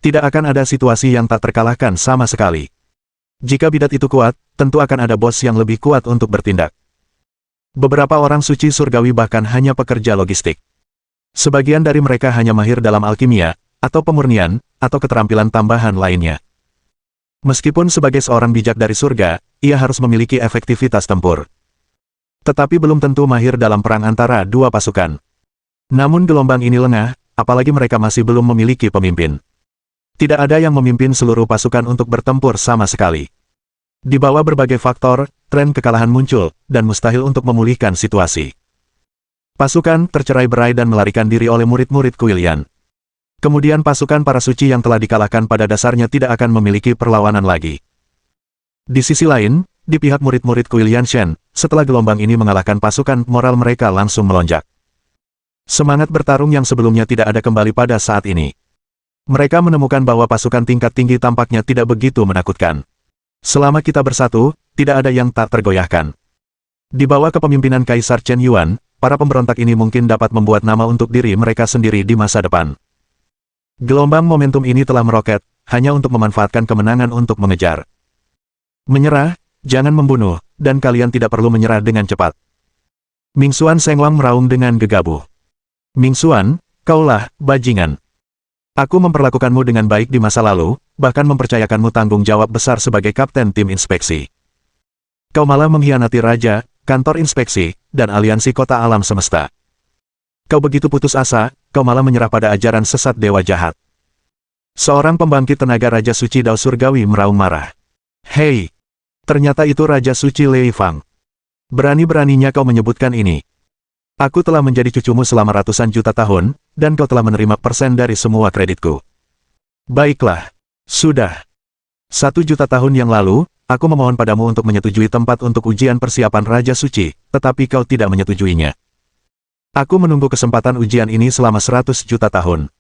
Tidak akan ada situasi yang tak terkalahkan sama sekali. Jika bidat itu kuat, tentu akan ada bos yang lebih kuat untuk bertindak. Beberapa orang suci surgawi bahkan hanya pekerja logistik. Sebagian dari mereka hanya mahir dalam alkimia, atau pemurnian, atau keterampilan tambahan lainnya. Meskipun sebagai seorang bijak dari surga, ia harus memiliki efektivitas tempur. Tetapi belum tentu mahir dalam perang antara dua pasukan. Namun gelombang ini lengah, apalagi mereka masih belum memiliki pemimpin. Tidak ada yang memimpin seluruh pasukan untuk bertempur sama sekali. Di bawah berbagai faktor, tren kekalahan muncul, dan mustahil untuk memulihkan situasi. Pasukan tercerai-berai dan melarikan diri oleh murid-murid kuil Yan. Kemudian pasukan para suci yang telah dikalahkan pada dasarnya tidak akan memiliki perlawanan lagi. Di sisi lain, di pihak murid-murid kuil Yanshen, setelah gelombang ini mengalahkan pasukan, moral mereka langsung melonjak. Semangat bertarung yang sebelumnya tidak ada kembali pada saat ini. Mereka menemukan bahwa pasukan tingkat tinggi tampaknya tidak begitu menakutkan. Selama kita bersatu, tidak ada yang tak tergoyahkan. Di bawah kepemimpinan Kaisar Chen Yuan, para pemberontak ini mungkin dapat membuat nama untuk diri mereka sendiri di masa depan. Gelombang momentum ini telah meroket, hanya untuk memanfaatkan kemenangan untuk mengejar. Menyerah, jangan membunuh, dan kalian tidak perlu menyerah dengan cepat. Mingxuan Sengwang meraung dengan gegabah. Mingxuan, kaulah, bajingan. Aku memperlakukanmu dengan baik di masa lalu, bahkan mempercayakanmu tanggung jawab besar sebagai kapten tim inspeksi. Kau malah mengkhianati raja, kantor inspeksi, dan aliansi kota alam semesta. Kau begitu putus asa, kau malah menyerah pada ajaran sesat dewa jahat. Seorang pembangkit tenaga Raja Suci Dao Surgawi meraung marah. Hei! Ternyata itu Raja Suci Lei Fang. Berani-beraninya kau menyebutkan ini. Aku telah menjadi cucumu selama ratusan juta tahun, dan kau telah menerima persen dari semua kreditku. Baiklah. Sudah. 1 juta tahun yang lalu, aku memohon padamu untuk menyetujui tempat untuk ujian persiapan Raja Suci, tetapi kau tidak menyetujuinya. Aku menunggu kesempatan ujian ini selama 100 juta tahun.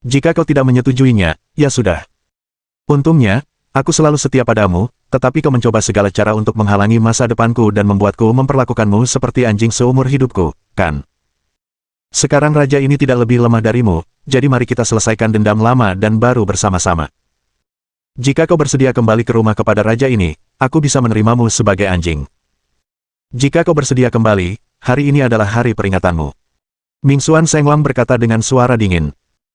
Jika kau tidak menyetujuinya, ya sudah. Untungnya, aku selalu setia padamu, tetapi kau mencoba segala cara untuk menghalangi masa depanku dan membuatku memperlakukanmu seperti anjing seumur hidupku, kan? Sekarang raja ini tidak lebih lemah darimu, jadi mari kita selesaikan dendam lama dan baru bersama-sama. Jika kau bersedia kembali ke rumah kepada raja ini, aku bisa menerimamu sebagai anjing. Jika kau bersedia kembali, hari ini adalah hari peringatanmu. Mingxuan Sengwang berkata dengan suara dingin.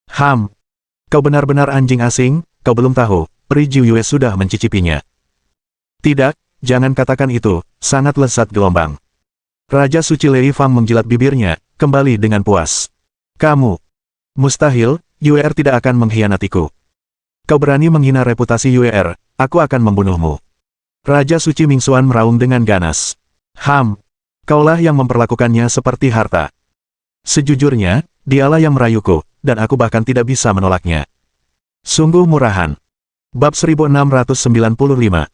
Kau benar-benar anjing asing, kau belum tahu, Peri Jiuyue sudah mencicipinya. Tidak, jangan katakan itu, sangat lezat gelombang. Raja Suci Lei Fang menjilat bibirnya, kembali dengan puas. Kamu. Mustahil, Yuer tidak akan mengkhianatiku. Kau berani menghina reputasi Yuer, aku akan membunuhmu. Raja Suci Mingxuan meraung dengan ganas. Kaulah yang memperlakukannya seperti harta. Sejujurnya, dialah yang merayuku, dan aku bahkan tidak bisa menolaknya. Sungguh murahan. Bab 1695.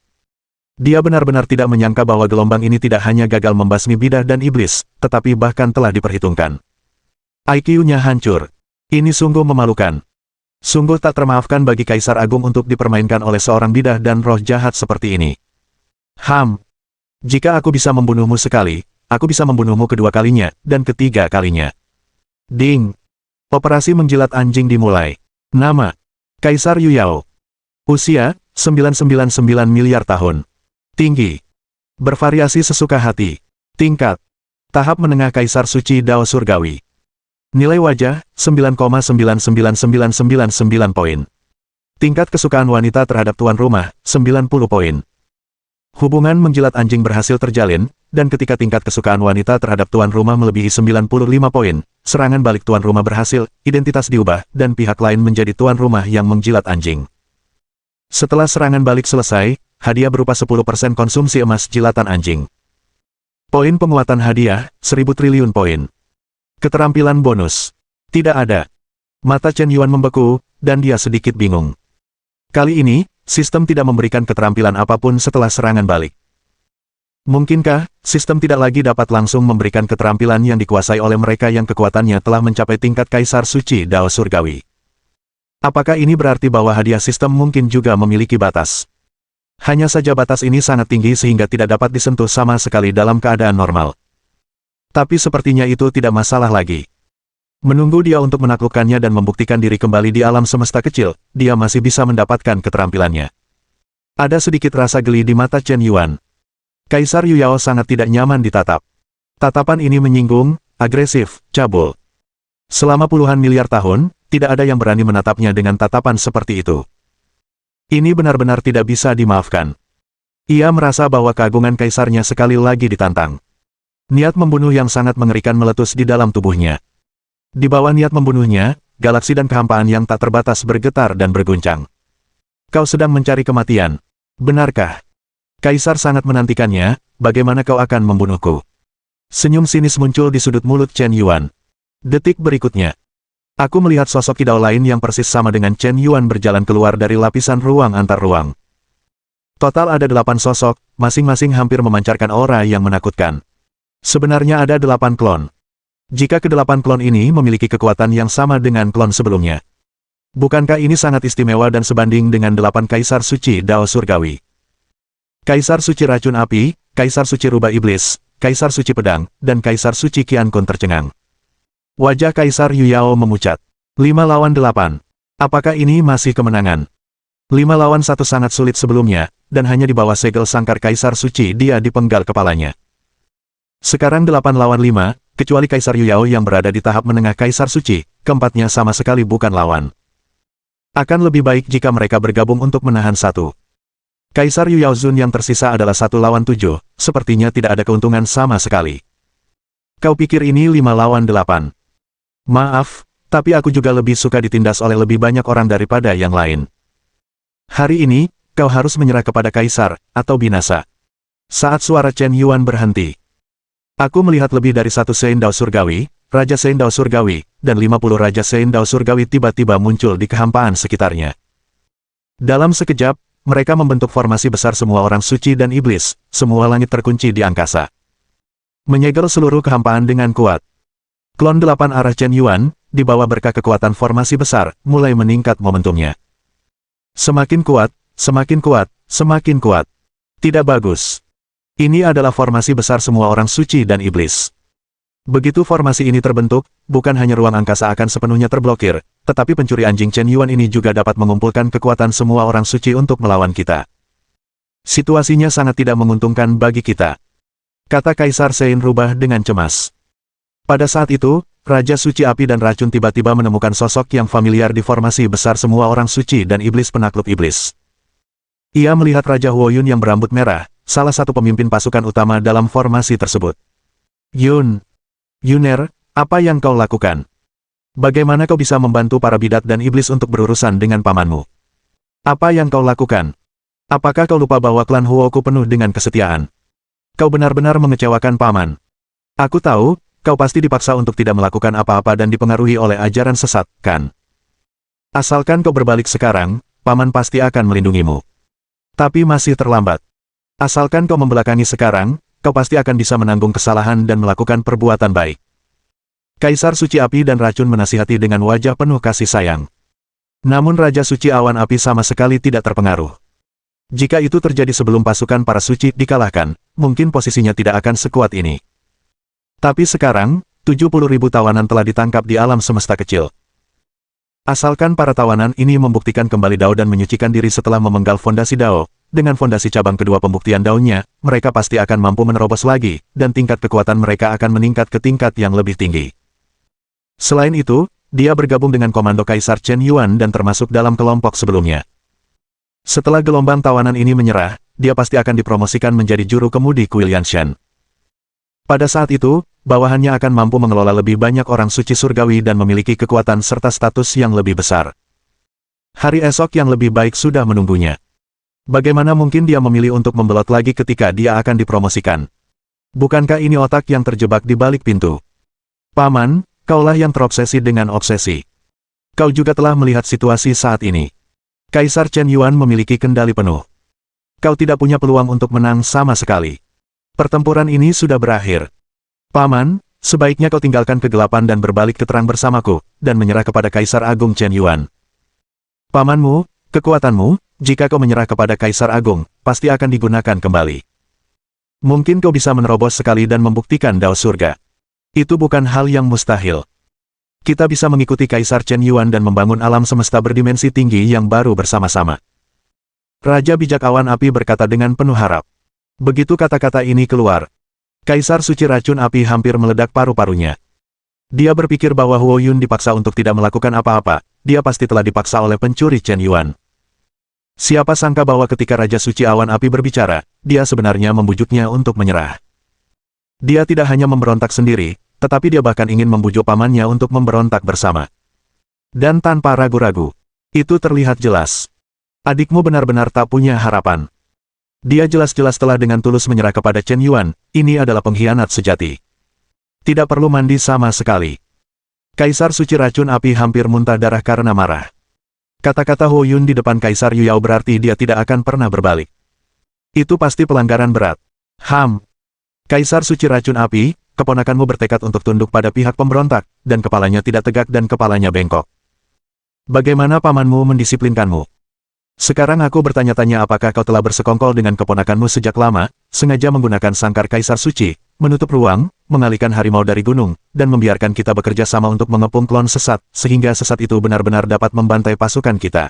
Dia benar-benar tidak menyangka bahwa gelombang ini tidak hanya gagal membasmi bidah dan iblis, tetapi bahkan telah diperhitungkan. IQ-nya hancur. Ini sungguh memalukan. Sungguh tak termaafkan bagi Kaisar Agung untuk dipermainkan oleh seorang bidah dan roh jahat seperti ini. Jika aku bisa membunuhmu sekali, aku bisa membunuhmu kedua kalinya, dan ketiga kalinya. Ding! Operasi menjilat anjing dimulai. Nama: Kaisar Yuyao. Usia: 999 miliar tahun. Tinggi. Bervariasi sesuka hati. Tingkat. Tahap menengah Kaisar Suci Dao Surgawi. Nilai wajah, 9,999999 poin. Tingkat kesukaan wanita terhadap tuan rumah, 90 poin. Hubungan menjilat anjing berhasil terjalin, dan ketika tingkat kesukaan wanita terhadap tuan rumah melebihi 95 poin, serangan balik tuan rumah berhasil, identitas diubah, dan pihak lain menjadi tuan rumah yang menjilat anjing. Setelah serangan balik selesai, hadiah berupa 10% konsumsi emas jilatan anjing. Poin penguatan hadiah, 1000 triliun poin. Keterampilan bonus. Tidak ada. Mata Chen Yuan membeku, dan dia sedikit bingung. Kali ini, sistem tidak memberikan keterampilan apapun setelah serangan balik. Mungkinkah, sistem tidak lagi dapat langsung memberikan keterampilan yang dikuasai oleh mereka yang kekuatannya telah mencapai tingkat Kaisar Suci Dao Surgawi? Apakah ini berarti bahwa hadiah sistem mungkin juga memiliki batas? Hanya saja batas ini sangat tinggi sehingga tidak dapat disentuh sama sekali dalam keadaan normal. Tapi sepertinya itu tidak masalah lagi. Menunggu dia untuk menaklukkannya dan membuktikan diri kembali di alam semesta kecil, dia masih bisa mendapatkan keterampilannya. Ada sedikit rasa geli di mata Chen Yuan. Kaisar Yuyao sangat tidak nyaman ditatap. Tatapan ini menyinggung, agresif, cabul. Selama puluhan miliar tahun, tidak ada yang berani menatapnya dengan tatapan seperti itu. Ini benar-benar tidak bisa dimaafkan. Ia merasa bahwa keagungan kaisarnya sekali lagi ditantang. Niat membunuh yang sangat mengerikan meletus di dalam tubuhnya. Di bawah niat membunuhnya, galaksi dan kehampaan yang tak terbatas bergetar dan berguncang. Kau sedang mencari kematian. Benarkah? Kaisar sangat menantikannya, bagaimana kau akan membunuhku? Senyum sinis muncul di sudut mulut Chen Yuan. Detik berikutnya. Aku melihat sosok kidau lain yang persis sama dengan Chen Yuan berjalan keluar dari lapisan ruang antar ruang. Total ada 8 sosok, masing-masing hampir memancarkan aura yang menakutkan. Sebenarnya ada 8 klon. Jika kedelapan klon ini memiliki kekuatan yang sama dengan klon sebelumnya, bukankah ini sangat istimewa dan sebanding dengan 8 Kaisar Suci Dao Surgawi? Kaisar Suci Racun Api, Kaisar Suci Rubah Iblis, Kaisar Suci Pedang, dan Kaisar Suci Qian Kun tercengang. Wajah Kaisar Yu Yao memucat. 5 lawan 8. Apakah ini masih kemenangan? 5 lawan 1 sangat sulit sebelumnya, dan hanya di bawah segel sangkar Kaisar Suci dia dipenggal kepalanya. Sekarang 8 lawan 5, kecuali Kaisar Yu Yao yang berada di tahap menengah Kaisar Suci, keempatnya sama sekali bukan lawan. Akan lebih baik jika mereka bergabung untuk menahan satu. Kaisar Yu Yao Zun yang tersisa adalah 1 lawan 7, sepertinya tidak ada keuntungan sama sekali. Kau pikir ini 5 lawan 8? Maaf, tapi aku juga lebih suka ditindas oleh lebih banyak orang daripada yang lain. Hari ini, kau harus menyerah kepada Kaisar, atau binasa. Saat suara Chen Yuan berhenti. Aku melihat lebih dari 1 Sein Dao Surgawi, Raja Sein Dao Surgawi, dan 50 Raja Sein Dao Surgawi tiba-tiba muncul di kehampaan sekitarnya. Dalam sekejap, mereka membentuk formasi besar semua orang suci dan iblis, semua langit terkunci di angkasa. Menyegel seluruh kehampaan dengan kuat. Klon 8 arah Chen Yuan, di bawah berkah kekuatan formasi besar, mulai meningkat momentumnya. Semakin kuat, semakin kuat, semakin kuat. Tidak bagus. Ini adalah formasi besar semua orang suci dan iblis. Begitu formasi ini terbentuk, bukan hanya ruang angkasa akan sepenuhnya terblokir, tetapi pencuri anjing Chen Yuan ini juga dapat mengumpulkan kekuatan semua orang suci untuk melawan kita. Situasinya sangat tidak menguntungkan bagi kita, kata Kaisar Sein Rubah dengan cemas. Pada saat itu, Raja Suci Api dan Racun tiba-tiba menemukan sosok yang familiar di formasi besar semua orang suci dan iblis penakluk iblis. Ia melihat Raja Huoyun yang berambut merah, salah satu pemimpin pasukan utama dalam formasi tersebut. Yuner, apa yang kau lakukan? Bagaimana kau bisa membantu para bidat dan iblis untuk berurusan dengan pamanmu? Apa yang kau lakukan? Apakah kau lupa bahwa klan Huoku penuh dengan kesetiaan? Kau benar-benar mengecewakan paman. Aku tahu, kau pasti dipaksa untuk tidak melakukan apa-apa dan dipengaruhi oleh ajaran sesat, kan? Asalkan kau berbalik sekarang, paman pasti akan melindungimu. Tapi masih terlambat. Asalkan kau membelakangi sekarang, kau pasti akan bisa menanggung kesalahan dan melakukan perbuatan baik. Kaisar Suci Api dan Racun menasihati dengan wajah penuh kasih sayang. Namun Raja Suci Awan Api sama sekali tidak terpengaruh. Jika itu terjadi sebelum pasukan para suci dikalahkan, mungkin posisinya tidak akan sekuat ini. Tapi sekarang, 70.000 tawanan telah ditangkap di alam semesta kecil. Asalkan para tawanan ini membuktikan kembali Dao dan menyucikan diri setelah memenggal fondasi Dao, dengan fondasi cabang kedua pembuktian Dao-nya, mereka pasti akan mampu menerobos lagi, dan tingkat kekuatan mereka akan meningkat ke tingkat yang lebih tinggi. Selain itu, dia bergabung dengan komando Kaisar Chen Yuan dan termasuk dalam kelompok sebelumnya. Setelah gelombang tawanan ini menyerah, dia pasti akan dipromosikan menjadi juru kemudi Kuil Yanshan. Pada saat itu, bawahannya akan mampu mengelola lebih banyak orang suci surgawi dan memiliki kekuatan serta status yang lebih besar. Hari esok yang lebih baik sudah menunggunya. Bagaimana mungkin dia memilih untuk membelot lagi ketika dia akan dipromosikan? Bukankah ini otak yang terjebak di balik pintu? Paman, kaulah yang terobsesi dengan obsesi. Kau juga telah melihat situasi saat ini. Kaisar Chen Yuan memiliki kendali penuh. Kau tidak punya peluang untuk menang sama sekali. Pertempuran ini sudah berakhir. Paman, sebaiknya kau tinggalkan kegelapan dan berbalik ke terang bersamaku, dan menyerah kepada Kaisar Agung Chen Yuan. Pamanmu, kekuatanmu, jika kau menyerah kepada Kaisar Agung, pasti akan digunakan kembali. Mungkin kau bisa menerobos sekali dan membuktikan Dao Surga. Itu bukan hal yang mustahil. Kita bisa mengikuti Kaisar Chen Yuan dan membangun alam semesta berdimensi tinggi yang baru bersama-sama. Raja Bijak Awan Api berkata dengan penuh harap. Begitu kata-kata ini keluar, Kaisar Suci Racun Api hampir meledak paru-parunya. Dia berpikir bahwa Huoyun dipaksa untuk tidak melakukan apa-apa, dia pasti telah dipaksa oleh pencuri Chen Yuan. Siapa sangka bahwa ketika Raja Suci Awan Api berbicara, dia sebenarnya membujuknya untuk menyerah. Dia tidak hanya memberontak sendiri, tetapi dia bahkan ingin membujuk pamannya untuk memberontak bersama. Dan tanpa ragu-ragu, itu terlihat jelas. Adikmu benar-benar tak punya harapan. Dia jelas-jelas telah dengan tulus menyerah kepada Chen Yuan, ini adalah pengkhianat sejati. Tidak perlu mandi sama sekali. Kaisar Suci Racun Api hampir muntah darah karena marah. Kata-kata Huoyun di depan Kaisar Yu Yao berarti dia tidak akan pernah berbalik. Itu pasti pelanggaran berat. Kaisar Suci Racun Api, keponakanmu bertekad untuk tunduk pada pihak pemberontak, dan kepalanya tidak tegak dan kepalanya bengkok. Bagaimana pamanmu mendisiplinkanmu? Sekarang aku bertanya-tanya apakah kau telah bersekongkol dengan keponakanmu sejak lama, sengaja menggunakan sangkar Kaisar Suci, menutup ruang, mengalihkan harimau dari gunung, dan membiarkan kita bekerja sama untuk mengepung klon sesat, sehingga sesat itu benar-benar dapat membantai pasukan kita.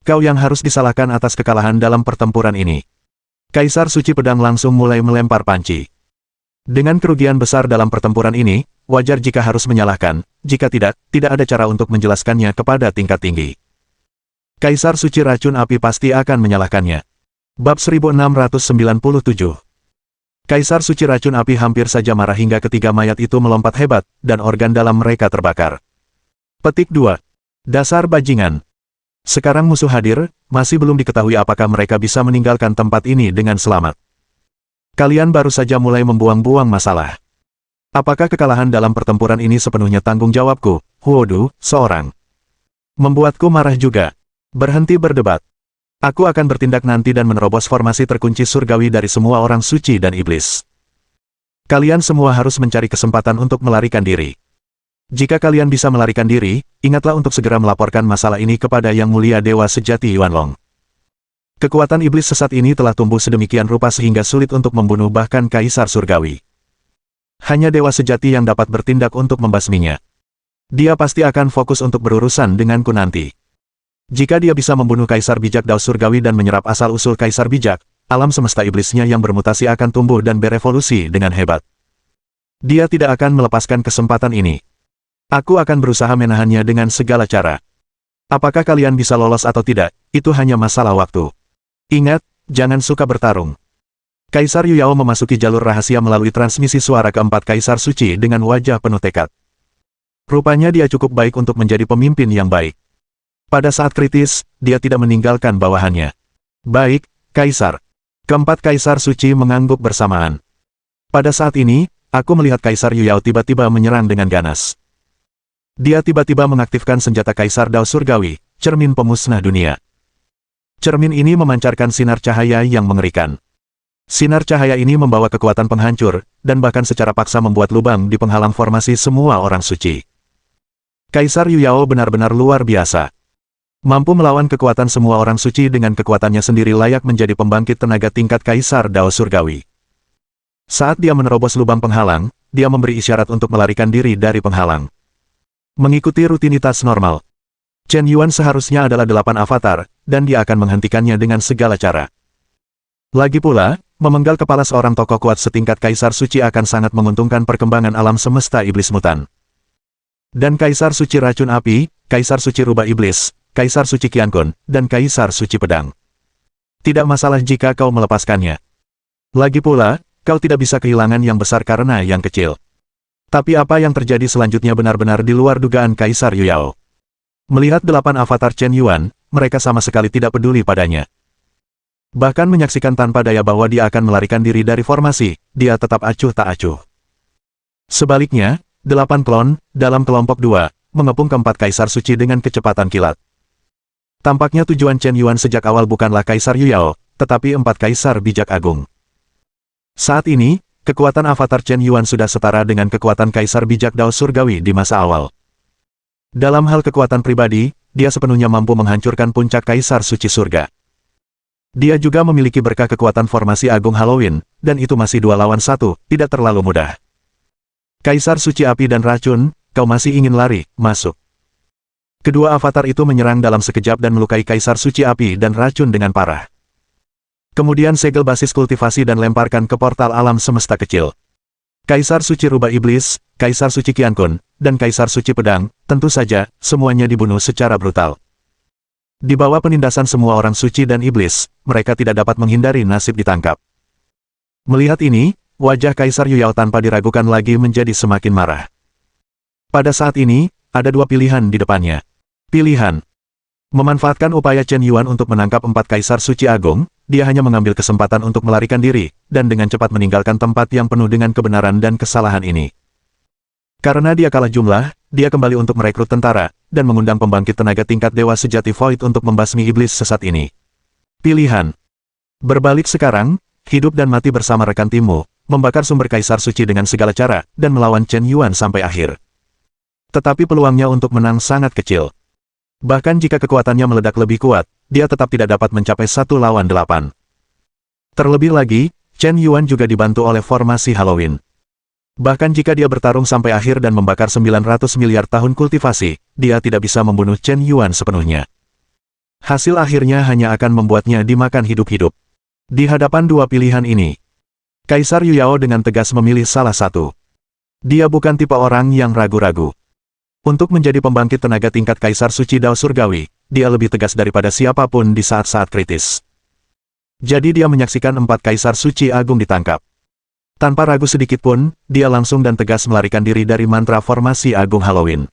Kau yang harus disalahkan atas kekalahan dalam pertempuran ini. Kaisar Suci Pedang langsung mulai melempar panci. Dengan kerugian besar dalam pertempuran ini, wajar jika harus menyalahkan, jika tidak, tidak ada cara untuk menjelaskannya kepada tingkat tinggi. Kaisar Suci Racun Api pasti akan menyalahkannya. Bab 1697. Kaisar Suci Racun Api hampir saja marah hingga ketiga mayat itu melompat hebat, dan organ dalam mereka terbakar. Petik 2. Dasar bajingan. Sekarang musuh hadir, masih belum diketahui apakah mereka bisa meninggalkan tempat ini dengan selamat. Kalian baru saja mulai membuang-buang masalah. Apakah kekalahan dalam pertempuran ini sepenuhnya tanggung jawabku, Huodu, seorang? Membuatku marah juga. Berhenti berdebat. Aku akan bertindak nanti dan menerobos formasi terkunci surgawi dari semua orang suci dan iblis. Kalian semua harus mencari kesempatan untuk melarikan diri. Jika kalian bisa melarikan diri, ingatlah untuk segera melaporkan masalah ini kepada Yang Mulia Dewa Sejati Yuanlong. Kekuatan iblis sesat ini telah tumbuh sedemikian rupa sehingga sulit untuk membunuh bahkan Kaisar Surgawi. Hanya Dewa Sejati yang dapat bertindak untuk membasminya. Dia pasti akan fokus untuk berurusan denganku nanti. Jika dia bisa membunuh Kaisar Bijak Dao Surgawi dan menyerap asal-usul Kaisar Bijak, alam semesta iblisnya yang bermutasi akan tumbuh dan berevolusi dengan hebat. Dia tidak akan melepaskan kesempatan ini. Aku akan berusaha menahannya dengan segala cara. Apakah kalian bisa lolos atau tidak, itu hanya masalah waktu. Ingat, jangan suka bertarung. Kaisar Yuyao memasuki jalur rahasia melalui transmisi suara keempat Kaisar Suci dengan wajah penuh tekad. Rupanya dia cukup baik untuk menjadi pemimpin yang baik. Pada saat kritis, dia tidak meninggalkan bawahannya. Baik, Kaisar. Keempat Kaisar Suci mengangguk bersamaan. Pada saat ini, aku melihat Kaisar Yuyao tiba-tiba menyerang dengan ganas. Dia tiba-tiba mengaktifkan senjata Kaisar Dao Surgawi, cermin pemusnah dunia. Cermin ini memancarkan sinar cahaya yang mengerikan. Sinar cahaya ini membawa kekuatan penghancur, dan bahkan secara paksa membuat lubang di penghalang formasi semua orang suci. Kaisar Yuyao benar-benar luar biasa. Mampu melawan kekuatan semua orang suci dengan kekuatannya sendiri layak menjadi pembangkit tenaga tingkat Kaisar Dao Surgawi. Saat dia menerobos lubang penghalang, dia memberi isyarat untuk melarikan diri dari penghalang. Mengikuti rutinitas normal. Chen Yuan seharusnya adalah 8 avatar, dan dia akan menghentikannya dengan segala cara. Lagi pula, memenggal kepala seorang tokoh kuat setingkat Kaisar Suci akan sangat menguntungkan perkembangan alam semesta iblis mutan. Dan Kaisar Suci Racun Api, Kaisar Suci Rubah Iblis, Kaisar Suci Qiankun, dan Kaisar Suci Pedang. Tidak masalah jika kau melepaskannya. Lagi pula, kau tidak bisa kehilangan yang besar karena yang kecil. Tapi apa yang terjadi selanjutnya benar-benar di luar dugaan Kaisar Yuyao. Melihat 8 avatar Chen Yuan, mereka sama sekali tidak peduli padanya. Bahkan menyaksikan tanpa daya bahwa dia akan melarikan diri dari formasi, dia tetap acuh tak acuh. Sebaliknya, 8 klon, dalam kelompok 2, mengepung keempat Kaisar Suci dengan kecepatan kilat. Tampaknya tujuan Chen Yuan sejak awal bukanlah Kaisar Yuyao, tetapi 4 Kaisar Bijak Agung. Saat ini, kekuatan avatar Chen Yuan sudah setara dengan kekuatan Kaisar Bijak Dao Surgawi di masa awal. Dalam hal kekuatan pribadi, dia sepenuhnya mampu menghancurkan puncak Kaisar Suci Surga. Dia juga memiliki berkah kekuatan formasi Agung Halloween, dan itu masih 2 lawan 1, tidak terlalu mudah. Kaisar Suci Api dan Racun, kau masih ingin lari, masuk. Kedua avatar itu menyerang dalam sekejap dan melukai Kaisar Suci Api dan Racun dengan parah. Kemudian segel basis kultivasi dan lemparkan ke portal alam semesta kecil. Kaisar Suci Rubah Iblis, Kaisar Suci Qiankun, dan Kaisar Suci Pedang, tentu saja, semuanya dibunuh secara brutal. Di bawah penindasan semua orang suci dan iblis, mereka tidak dapat menghindari nasib ditangkap. Melihat ini, wajah Kaisar Yuyao tanpa diragukan lagi menjadi semakin marah. Pada saat ini, ada 2 pilihan di depannya. Pilihan. Memanfaatkan upaya Chen Yuan untuk menangkap 4 Kaisar Suci Agung, dia hanya mengambil kesempatan untuk melarikan diri, dan dengan cepat meninggalkan tempat yang penuh dengan kebenaran dan kesalahan ini. Karena dia kalah jumlah, dia kembali untuk merekrut tentara, dan mengundang pembangkit tenaga tingkat Dewa Sejati Void untuk membasmi iblis sesat ini. Pilihan. Berbalik sekarang, hidup dan mati bersama rekan timmu, membakar sumber Kaisar Suci dengan segala cara, dan melawan Chen Yuan sampai akhir. Tetapi peluangnya untuk menang sangat kecil. Bahkan jika kekuatannya meledak lebih kuat, dia tetap tidak dapat mencapai 1 lawan 8. Terlebih lagi, Chen Yuan juga dibantu oleh formasi Halloween. Bahkan jika dia bertarung sampai akhir dan membakar 900 miliar tahun kultivasi, dia tidak bisa membunuh Chen Yuan sepenuhnya. Hasil akhirnya hanya akan membuatnya dimakan hidup-hidup. Di hadapan dua pilihan ini, Kaisar Yuyao dengan tegas memilih salah satu. Dia bukan tipe orang yang ragu-ragu. Untuk menjadi pembangkit tenaga tingkat Kaisar Suci Dao Surgawi, dia lebih tegas daripada siapapun di saat-saat kritis. Jadi dia menyaksikan 4 Kaisar Suci Agung ditangkap. Tanpa ragu sedikit pun, dia langsung dan tegas melarikan diri dari mantra formasi Agung Halloween.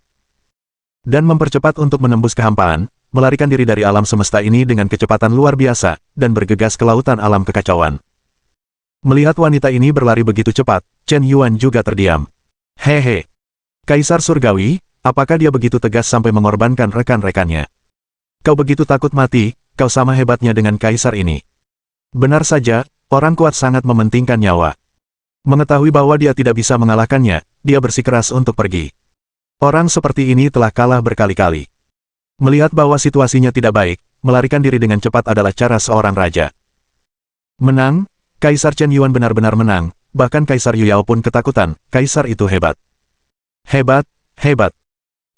Dan mempercepat untuk menembus kehampaan, melarikan diri dari alam semesta ini dengan kecepatan luar biasa, dan bergegas ke lautan alam kekacauan. Melihat wanita ini berlari begitu cepat, Chen Yuan juga terdiam. Hehe. Kaisar Surgawi, apakah dia begitu tegas sampai mengorbankan rekan-rekannya? Kau begitu takut mati, kau sama hebatnya dengan Kaisar ini. Benar saja, orang kuat sangat mementingkan nyawa. Mengetahui bahwa dia tidak bisa mengalahkannya, dia bersikeras untuk pergi. Orang seperti ini telah kalah berkali-kali. Melihat bahwa situasinya tidak baik, melarikan diri dengan cepat adalah cara seorang raja. Menang? Kaisar Chen Yuan benar-benar menang, bahkan Kaisar Yuyao pun ketakutan, Kaisar itu hebat. Hebat, hebat.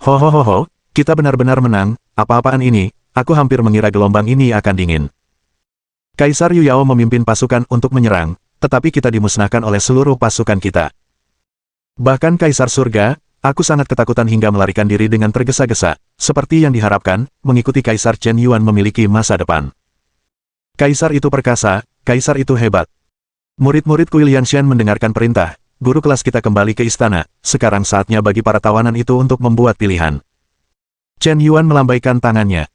Ho, kita benar-benar menang, apa-apaan ini, aku hampir mengira gelombang ini akan dingin. Kaisar Yuyao memimpin pasukan untuk menyerang, tetapi kita dimusnahkan oleh seluruh pasukan kita. Bahkan Kaisar Surga, aku sangat ketakutan hingga melarikan diri dengan tergesa-gesa, seperti yang diharapkan, mengikuti Kaisar Chen Yuan memiliki masa depan. Kaisar itu perkasa, Kaisar itu hebat. Murid-murid Kui Lianshan mendengarkan perintah, guru kelas kita kembali ke istana, sekarang saatnya bagi para tawanan itu untuk membuat pilihan. Chen Yuan melambaikan tangannya.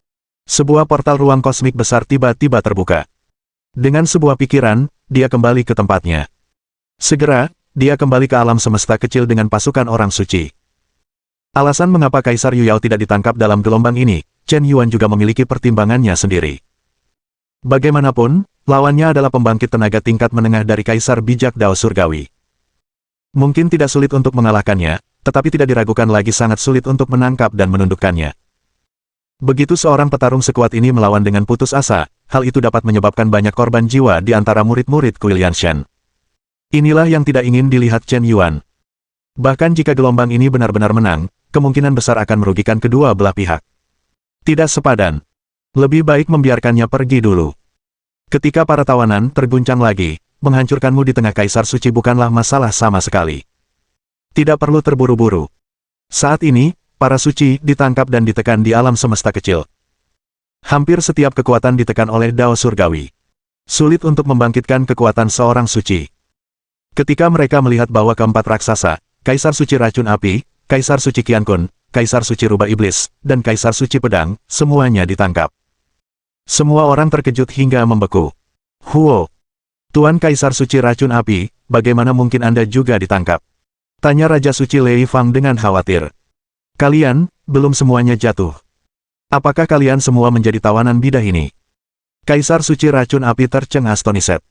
Sebuah portal ruang kosmik besar tiba-tiba terbuka. Dengan sebuah pikiran, dia kembali ke tempatnya. Segera, dia kembali ke alam semesta kecil dengan pasukan orang suci. Alasan mengapa Kaisar Yuyao tidak ditangkap dalam gelombang ini, Chen Yuan juga memiliki pertimbangannya sendiri. Bagaimanapun, lawannya adalah pembangkit tenaga tingkat menengah dari Kaisar Bijak Dao Surgawi. Mungkin tidak sulit untuk mengalahkannya, tetapi tidak diragukan lagi sangat sulit untuk menangkap dan menundukkannya. Begitu seorang petarung sekuat ini melawan dengan putus asa, hal itu dapat menyebabkan banyak korban jiwa di antara murid-murid Kui Lianshan. Inilah yang tidak ingin dilihat Chen Yuan. Bahkan jika gelombang ini benar-benar menang, kemungkinan besar akan merugikan kedua belah pihak. Tidak sepadan. Lebih baik membiarkannya pergi dulu. Ketika para tawanan terguncang lagi, menghancurkanmu di tengah Kaisar Suci bukanlah masalah sama sekali. Tidak perlu terburu-buru. Saat ini, para suci ditangkap dan ditekan di alam semesta kecil. Hampir setiap kekuatan ditekan oleh Dao Surgawi. Sulit untuk membangkitkan kekuatan seorang suci. Ketika mereka melihat bahwa keempat raksasa, Kaisar Suci Racun Api, Kaisar Suci Qiankun, Kaisar Suci Rubah Iblis, dan Kaisar Suci Pedang, semuanya ditangkap. Semua orang terkejut hingga membeku. Huo! Tuan Kaisar Suci Racun Api, bagaimana mungkin Anda juga ditangkap? Tanya Raja Suci Lei Fang dengan khawatir. Kalian, belum semuanya jatuh. Apakah kalian semua menjadi tawanan bidah ini? Kaisar Suci Racun Api tercengang-astoniset.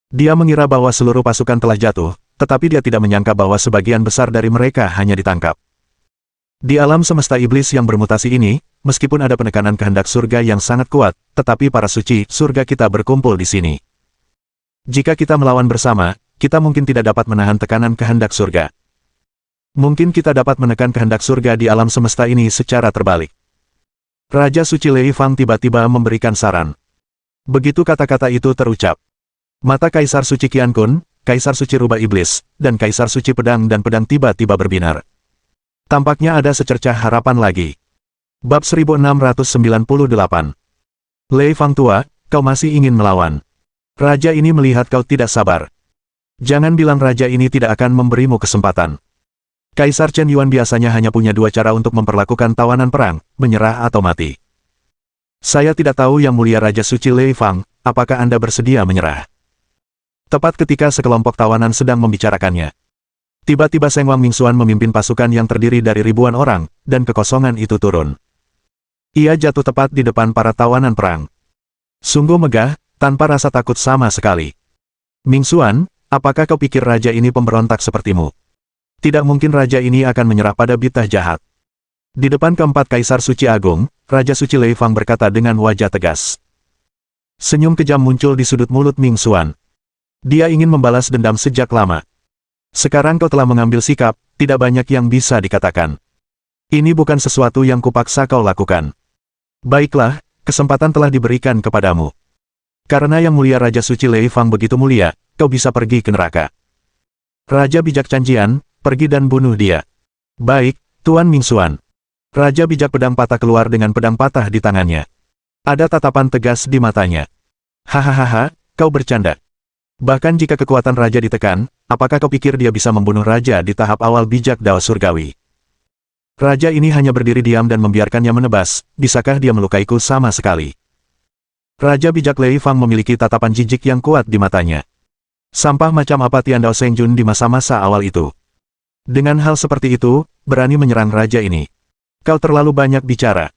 Dia mengira bahwa seluruh pasukan telah jatuh, tetapi dia tidak menyangka bahwa sebagian besar dari mereka hanya ditangkap. Di alam semesta iblis yang bermutasi ini, meskipun ada penekanan kehendak surga yang sangat kuat, tetapi para suci surga kita berkumpul di sini. Jika kita melawan bersama, kita mungkin tidak dapat menahan tekanan kehendak surga. Mungkin kita dapat menekan kehendak surga di alam semesta ini secara terbalik. Raja Suci Lei Fang tiba-tiba memberikan saran. Begitu kata-kata itu terucap, mata Kaisar Suci Qiankun, Kaisar Suci Rubah Iblis, dan Kaisar Suci Pedang dan Pedang tiba-tiba berbinar. Tampaknya ada secercah harapan lagi. Bab 1698. Lei Fang tua, kau masih ingin melawan. Raja ini melihat kau tidak sabar. Jangan bilang raja ini tidak akan memberimu kesempatan. Kaisar Chen Yuan biasanya hanya punya dua cara untuk memperlakukan tawanan perang, menyerah atau mati. Saya tidak tahu Yang Mulia Raja Suci Lei Fang, apakah Anda bersedia menyerah? Tepat ketika sekelompok tawanan sedang membicarakannya. Tiba-tiba Seng Wang Mingxuan memimpin pasukan yang terdiri dari ribuan orang, dan kekosongan itu turun. Ia jatuh tepat di depan para tawanan perang. Sungguh megah, tanpa rasa takut sama sekali. Mingxuan, apakah kau pikir raja ini pemberontak sepertimu? Tidak mungkin raja ini akan menyerah pada bitah jahat. Di depan keempat Kaisar Suci Agung, Raja Suci Lei Fang berkata dengan wajah tegas. Senyum kejam muncul di sudut mulut Ming Xuan. Dia ingin membalas dendam sejak lama. Sekarang kau telah mengambil sikap, tidak banyak yang bisa dikatakan. Ini bukan sesuatu yang kupaksa kau lakukan. Baiklah, kesempatan telah diberikan kepadamu. Karena Yang Mulia Raja Suci Lei Fang begitu mulia, kau bisa pergi ke neraka. Raja Bijak Canjian, pergi dan bunuh dia. Baik, Tuan Ming Xuan. Raja Bijak Pedang Patah keluar dengan pedang patah di tangannya. Ada tatapan tegas di matanya. Hahaha, kau bercanda. Bahkan jika kekuatan raja ditekan, apakah kau pikir dia bisa membunuh raja di tahap awal bijak Dao Surgawi? Raja ini hanya berdiri diam dan membiarkannya menebas, bisakah dia melukaiku sama sekali? Raja Bijak Lei Fang memiliki tatapan jijik yang kuat di matanya. Sampah macam apa Tian Dao Sengjun di masa-masa awal itu? Dengan hal seperti itu, berani menyerang raja ini. Kau terlalu banyak bicara.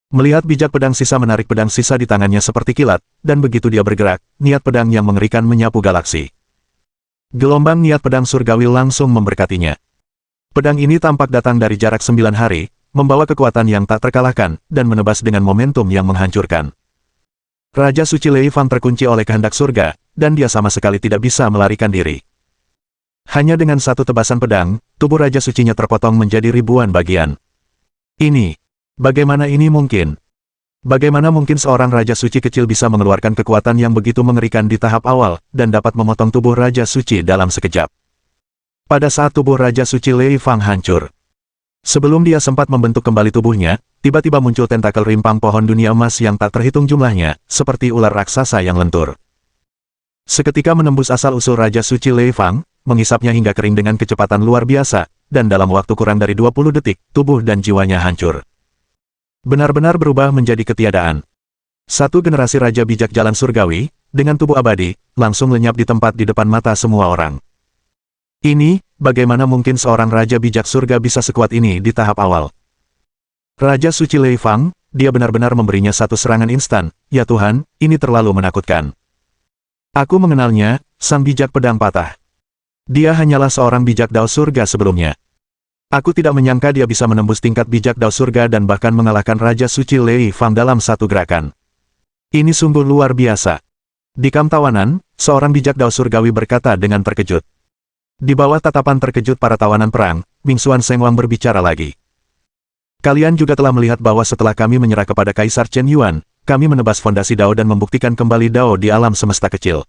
Melihat bijak pedang sisa menarik pedang sisa di tangannya seperti kilat, dan begitu dia bergerak, niat pedang yang mengerikan menyapu galaksi. Gelombang niat pedang surgawi langsung memberkatinya. Pedang ini tampak datang dari jarak 9 hari, membawa kekuatan yang tak terkalahkan, dan menebas dengan momentum yang menghancurkan. Raja Suci Lei Fang terkunci oleh kehendak surga, dan dia sama sekali tidak bisa melarikan diri. Hanya dengan satu tebasan pedang, tubuh Raja Sucinya terpotong menjadi ribuan bagian. Bagaimana ini mungkin? Bagaimana mungkin seorang Raja Suci kecil bisa mengeluarkan kekuatan yang begitu mengerikan di tahap awal, dan dapat memotong tubuh Raja Suci dalam sekejap? Pada saat tubuh Raja Suci Lei Fang hancur. Sebelum dia sempat membentuk kembali tubuhnya, tiba-tiba muncul tentakel rimpang pohon dunia emas yang tak terhitung jumlahnya, seperti ular raksasa yang lentur. Seketika menembus asal-usul Raja Suci Lei Fang, menghisapnya hingga kering dengan kecepatan luar biasa, dan dalam waktu kurang dari 20 detik, tubuh dan jiwanya hancur. Benar-benar berubah menjadi ketiadaan. Satu generasi Raja Bijak Jalan Surgawi, dengan tubuh abadi, langsung lenyap di tempat di depan mata semua orang. Ini, bagaimana mungkin seorang Raja Bijak Surga bisa sekuat ini di tahap awal? Raja Suci Lei Fang, dia benar-benar memberinya satu serangan instan, ya Tuhan, ini terlalu menakutkan. Aku mengenalnya, Sang Bijak Pedang Patah. Dia hanyalah seorang bijak Dao Surga sebelumnya. Aku tidak menyangka dia bisa menembus tingkat bijak Dao Surga dan bahkan mengalahkan Raja Suci Lei Fang dalam satu gerakan. Ini sungguh luar biasa. Di kamp tawanan, seorang bijak Dao Surgawi berkata dengan terkejut. Di bawah tatapan terkejut para tawanan perang, Ming Xuan Sengwang berbicara lagi. Kalian juga telah melihat bahwa setelah kami menyerah kepada Kaisar Chen Yuan, kami menebas fondasi Dao dan membuktikan kembali Dao di alam semesta kecil.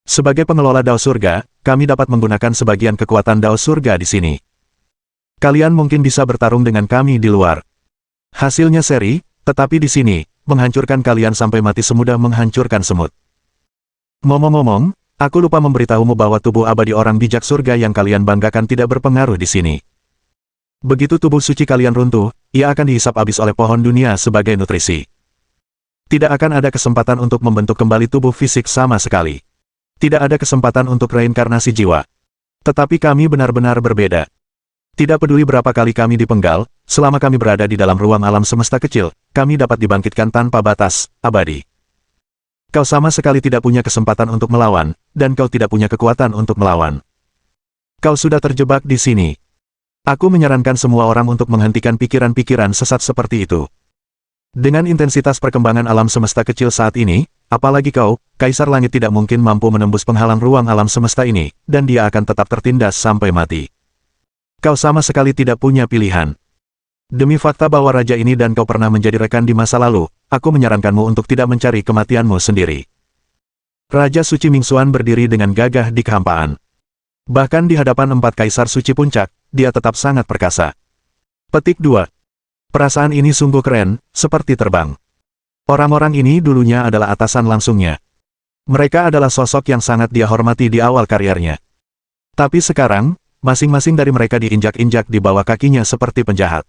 Sebagai pengelola Dao Surga, kami dapat menggunakan sebagian kekuatan Dao Surga di sini. Kalian mungkin bisa bertarung dengan kami di luar. Hasilnya seri, tetapi di sini, menghancurkan kalian sampai mati semudah menghancurkan semut. Ngomong-ngomong, aku lupa memberitahumu bahwa tubuh abadi orang bijak surga yang kalian banggakan tidak berpengaruh di sini. Begitu tubuh suci kalian runtuh, ia akan dihisap habis oleh pohon dunia sebagai nutrisi. Tidak akan ada kesempatan untuk membentuk kembali tubuh fisik sama sekali. Tidak ada kesempatan untuk reinkarnasi jiwa. Tetapi kami benar-benar berbeda. Tidak peduli berapa kali kami dipenggal, selama kami berada di dalam ruang alam semesta kecil, kami dapat dibangkitkan tanpa batas, abadi. Kau sama sekali tidak punya kesempatan untuk melawan, dan kau tidak punya kekuatan untuk melawan. Kau sudah terjebak di sini. Aku menyarankan semua orang untuk menghentikan pikiran-pikiran sesat seperti itu. Dengan intensitas perkembangan alam semesta kecil saat ini, apalagi kau, Kaisar Langit tidak mungkin mampu menembus penghalang ruang alam semesta ini, dan dia akan tetap tertindas sampai mati. Kau sama sekali tidak punya pilihan. Demi fakta bahwa raja ini dan kau pernah menjadi rekan di masa lalu, aku menyarankanmu untuk tidak mencari kematianmu sendiri. Raja Suci Ming Xuan berdiri dengan gagah di kehampaan. Bahkan di hadapan 4 Kaisar Suci Puncak, dia tetap sangat perkasa. Petik 2. Perasaan ini sungguh keren, seperti terbang. Orang-orang ini dulunya adalah atasan langsungnya. Mereka adalah sosok yang sangat dia hormati di awal karirnya. Tapi sekarang, masing-masing dari mereka diinjak-injak di bawah kakinya seperti penjahat.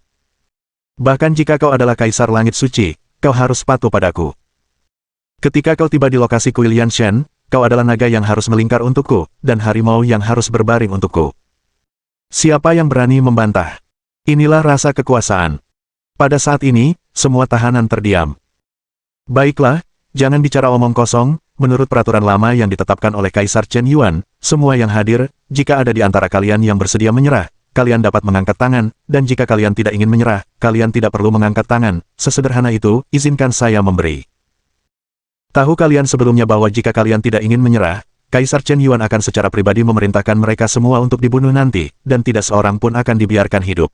Bahkan jika kau adalah Kaisar Langit Suci, kau harus patuh padaku. Ketika kau tiba di lokasi kuil Yanshen, kau adalah naga yang harus melingkar untukku, dan harimau yang harus berbaring untukku. Siapa yang berani membantah? Inilah rasa kekuasaan. Pada saat ini, semua tahanan terdiam. Baiklah, jangan bicara omong kosong, menurut peraturan lama yang ditetapkan oleh Kaisar Chen Yuan, semua yang hadir, jika ada di antara kalian yang bersedia menyerah, kalian dapat mengangkat tangan, dan jika kalian tidak ingin menyerah, kalian tidak perlu mengangkat tangan. Sesederhana itu, izinkan saya memberi. Tahu kalian sebelumnya bahwa jika kalian tidak ingin menyerah, Kaisar Chen Yuan akan secara pribadi memerintahkan mereka semua untuk dibunuh nanti, dan tidak seorang pun akan dibiarkan hidup.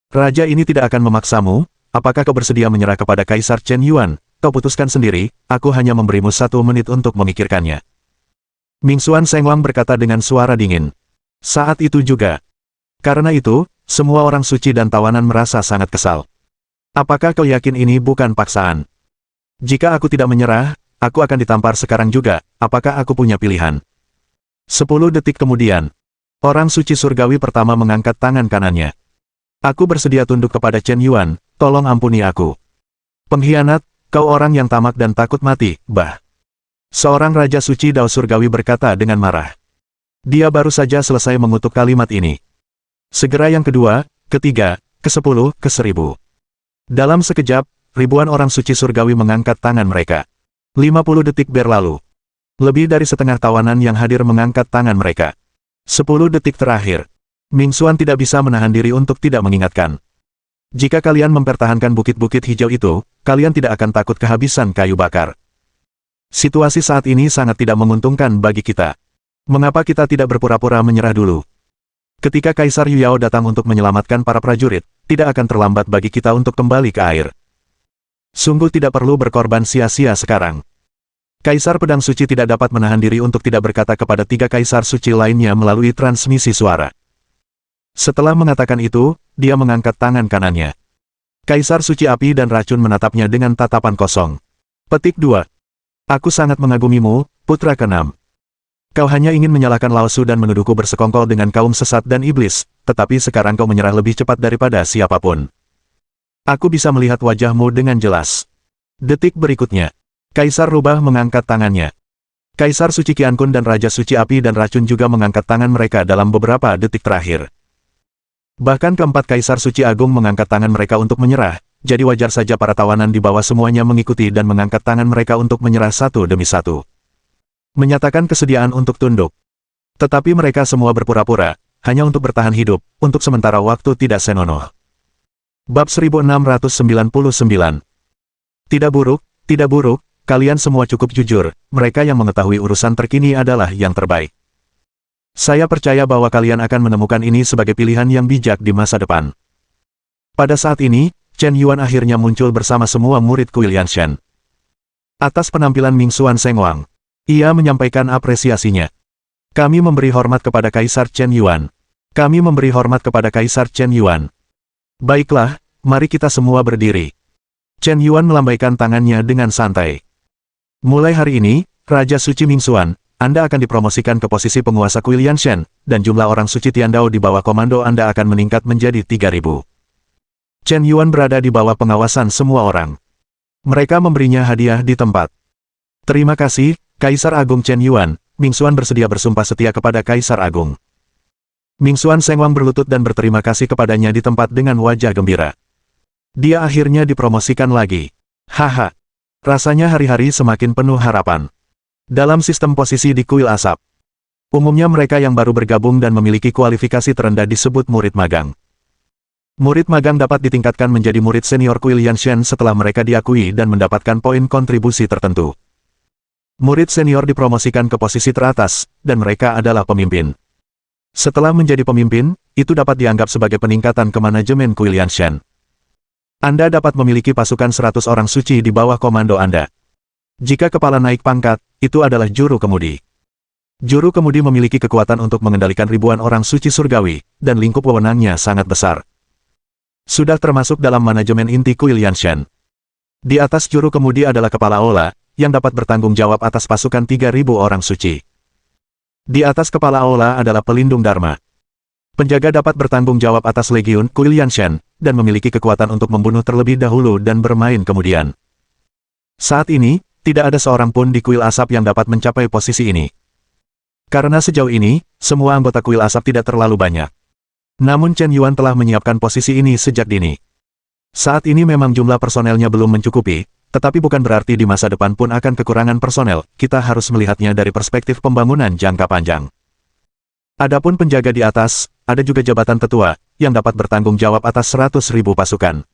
Raja ini tidak akan memaksamu. Apakah kau bersedia menyerah kepada Kaisar Chen Yuan? Kau putuskan sendiri, aku hanya memberimu 1 menit untuk memikirkannya. Mingxuan Sengwang berkata dengan suara dingin. Saat itu juga. Karena itu, semua orang suci dan tawanan merasa sangat kesal. Apakah kau yakin ini bukan paksaan? Jika aku tidak menyerah, aku akan ditampar sekarang juga. Apakah aku punya pilihan? 10 detik kemudian, orang suci surgawi pertama mengangkat tangan kanannya. Aku bersedia tunduk kepada Chen Yuan, tolong ampuni aku. Pengkhianat, kau orang yang tamak dan takut mati, bah. Seorang Raja Suci Dao Surgawi berkata dengan marah. Dia baru saja selesai mengutuk kalimat ini. Segera yang kedua, ketiga, ke-10, ke-1000. Dalam sekejap, ribuan orang suci surgawi mengangkat tangan mereka. 50 detik berlalu. Lebih dari setengah tawanan yang hadir mengangkat tangan mereka. 10 detik terakhir. Mingxuan tidak bisa menahan diri untuk tidak mengingatkan. Jika kalian mempertahankan bukit-bukit hijau itu, kalian tidak akan takut kehabisan kayu bakar. Situasi saat ini sangat tidak menguntungkan bagi kita. Mengapa kita tidak berpura-pura menyerah dulu? Ketika Kaisar Yu Yao datang untuk menyelamatkan para prajurit, tidak akan terlambat bagi kita untuk kembali ke air. Sungguh tidak perlu berkorban sia-sia sekarang. Kaisar Pedang Suci tidak dapat menahan diri untuk tidak berkata kepada 3 kaisar suci lainnya melalui transmisi suara. Setelah mengatakan itu, dia mengangkat tangan kanannya. Kaisar Suci Api dan Racun menatapnya dengan tatapan kosong. Petik 2. Aku sangat mengagumimu, putra ke-6. Kau hanya ingin menyalahkan Lao Su dan menuduhku bersekongkol dengan kaum sesat dan iblis, tetapi sekarang kau menyerah lebih cepat daripada siapapun. Aku bisa melihat wajahmu dengan jelas. Detik berikutnya, Kaisar Rubah mengangkat tangannya. Kaisar Suci Qiankun dan Raja Suci Api dan Racun juga mengangkat tangan mereka dalam beberapa detik terakhir. Bahkan keempat Kaisar Suci Agung mengangkat tangan mereka untuk menyerah, jadi wajar saja para tawanan di bawah semuanya mengikuti dan mengangkat tangan mereka untuk menyerah satu demi satu. Menyatakan kesediaan untuk tunduk. Tetapi mereka semua berpura-pura, hanya untuk bertahan hidup, untuk sementara waktu tidak senonoh. Bab 1699. Tidak buruk, kalian semua cukup jujur, mereka yang mengetahui urusan terkini adalah yang terbaik. Saya percaya bahwa kalian akan menemukan ini sebagai pilihan yang bijak di masa depan. Pada saat ini, Chen Yuan akhirnya muncul bersama semua murid Kuil Yanshan. Atas penampilan Mingxuan Sengwang, ia menyampaikan apresiasinya. Kami memberi hormat kepada Kaisar Chen Yuan. Kami memberi hormat kepada Kaisar Chen Yuan. Baiklah, mari kita semua berdiri. Chen Yuan melambaikan tangannya dengan santai. Mulai hari ini, Raja Suci Mingxuan, Anda akan dipromosikan ke posisi penguasa Kuil Yanshan, dan jumlah orang suci Tiandao di bawah komando Anda akan meningkat menjadi 3.000. Chen Yuan berada di bawah pengawasan semua orang. Mereka memberinya hadiah di tempat. Terima kasih, Kaisar Agung Chen Yuan. Mingxuan bersedia bersumpah setia kepada Kaisar Agung. Mingxuan Sengwang berlutut dan berterima kasih kepadanya di tempat dengan wajah gembira. Dia akhirnya dipromosikan lagi. Haha. Rasanya hari-hari semakin penuh harapan. Dalam sistem posisi di Kuil Asap, umumnya mereka yang baru bergabung dan memiliki kualifikasi terendah disebut murid magang. Murid magang dapat ditingkatkan menjadi murid senior Kuil Yanshan setelah mereka diakui dan mendapatkan poin kontribusi tertentu. Murid senior dipromosikan ke posisi teratas, dan mereka adalah pemimpin. Setelah menjadi pemimpin, itu dapat dianggap sebagai peningkatan ke manajemen Kuil Yanshan. Anda dapat memiliki pasukan 100 orang suci di bawah komando Anda. Jika kepala naik pangkat, itu adalah juru kemudi. Juru kemudi memiliki kekuatan untuk mengendalikan ribuan orang suci surgawi, dan lingkup wewenangnya sangat besar. Sudah termasuk dalam manajemen inti Kuil Yanshan. Di atas juru kemudi adalah kepala Aula, yang dapat bertanggung jawab atas pasukan 3.000 orang suci. Di atas kepala Aula adalah pelindung Dharma. Penjaga dapat bertanggung jawab atas legiun Kuil Yanshan, dan memiliki kekuatan untuk membunuh terlebih dahulu dan bermain kemudian. Saat ini, tidak ada seorang pun di Kuil Asap yang dapat mencapai posisi ini. Karena sejauh ini, semua anggota Kuil Asap tidak terlalu banyak. Namun Chen Yuan telah menyiapkan posisi ini sejak dini. Saat ini memang jumlah personelnya belum mencukupi, tetapi bukan berarti di masa depan pun akan kekurangan personel, kita harus melihatnya dari perspektif pembangunan jangka panjang. Adapun penjaga di atas, ada juga jabatan tetua, yang dapat bertanggung jawab atas 100.000 pasukan.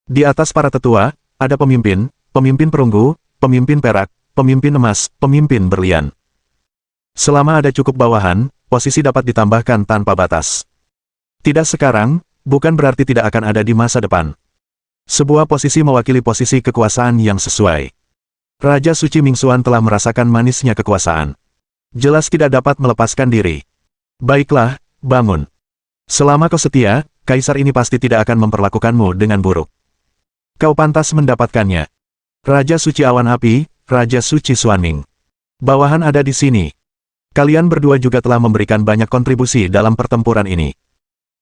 Di atas para tetua, ada pemimpin, pemimpin perunggu, pemimpin perak, pemimpin emas, pemimpin berlian. Selama ada cukup bawahan, posisi dapat ditambahkan tanpa batas. Tidak sekarang, bukan berarti tidak akan ada di masa depan. Sebuah posisi mewakili posisi kekuasaan yang sesuai. Raja Suci Mingxuan telah merasakan manisnya kekuasaan. Jelas tidak dapat melepaskan diri. Baiklah, bangun. Selama kau setia, kaisar ini pasti tidak akan memperlakukanmu dengan buruk. Kau pantas mendapatkannya. Raja Suci Awan Api, Raja Suci Xuanming. Bawahan ada di sini. Kalian berdua juga telah memberikan banyak kontribusi dalam pertempuran ini.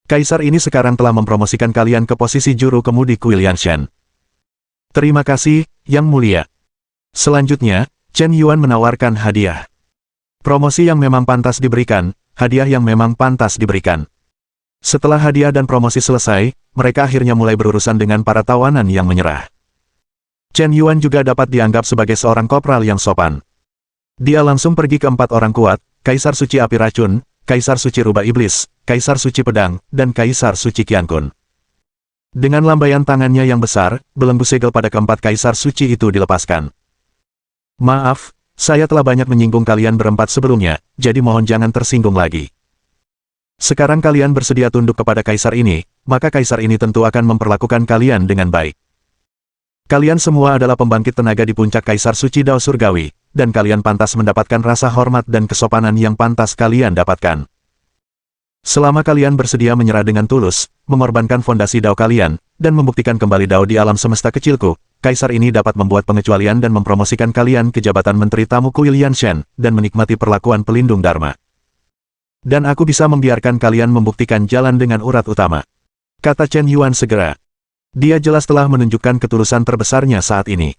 Kaisar ini sekarang telah mempromosikan kalian ke posisi juru kemudi Kuil Yanshan. Terima kasih, Yang Mulia. Selanjutnya, Chen Yuan menawarkan hadiah. Promosi yang memang pantas diberikan, hadiah yang memang pantas diberikan. Setelah hadiah dan promosi selesai, mereka akhirnya mulai berurusan dengan para tawanan yang menyerah. Chen Yuan juga dapat dianggap sebagai seorang kopral yang sopan. Dia langsung pergi ke 4 orang kuat, Kaisar Suci Api Racun, Kaisar Suci Rubah Iblis, Kaisar Suci Pedang, dan Kaisar Suci Qiankun. Dengan lambaian tangannya yang besar, belenggu segel pada keempat Kaisar Suci itu dilepaskan. Maaf, saya telah banyak menyinggung kalian berempat sebelumnya, jadi mohon jangan tersinggung lagi. Sekarang kalian bersedia tunduk kepada Kaisar ini, maka Kaisar ini tentu akan memperlakukan kalian dengan baik. Kalian semua adalah pembangkit tenaga di puncak Kaisar Suci Dao Surgawi, dan kalian pantas mendapatkan rasa hormat dan kesopanan yang pantas kalian dapatkan. Selama kalian bersedia menyerah dengan tulus, mengorbankan fondasi Dao kalian, dan membuktikan kembali Dao di alam semesta kecilku, Kaisar ini dapat membuat pengecualian dan mempromosikan kalian ke jabatan Menteri Tamu Kuil Yanshan, dan menikmati perlakuan pelindung Dharma. Dan aku bisa membiarkan kalian membuktikan jalan dengan urat utama. Kata Chen Yuan segera. Dia jelas telah menunjukkan ketulusan terbesarnya saat ini.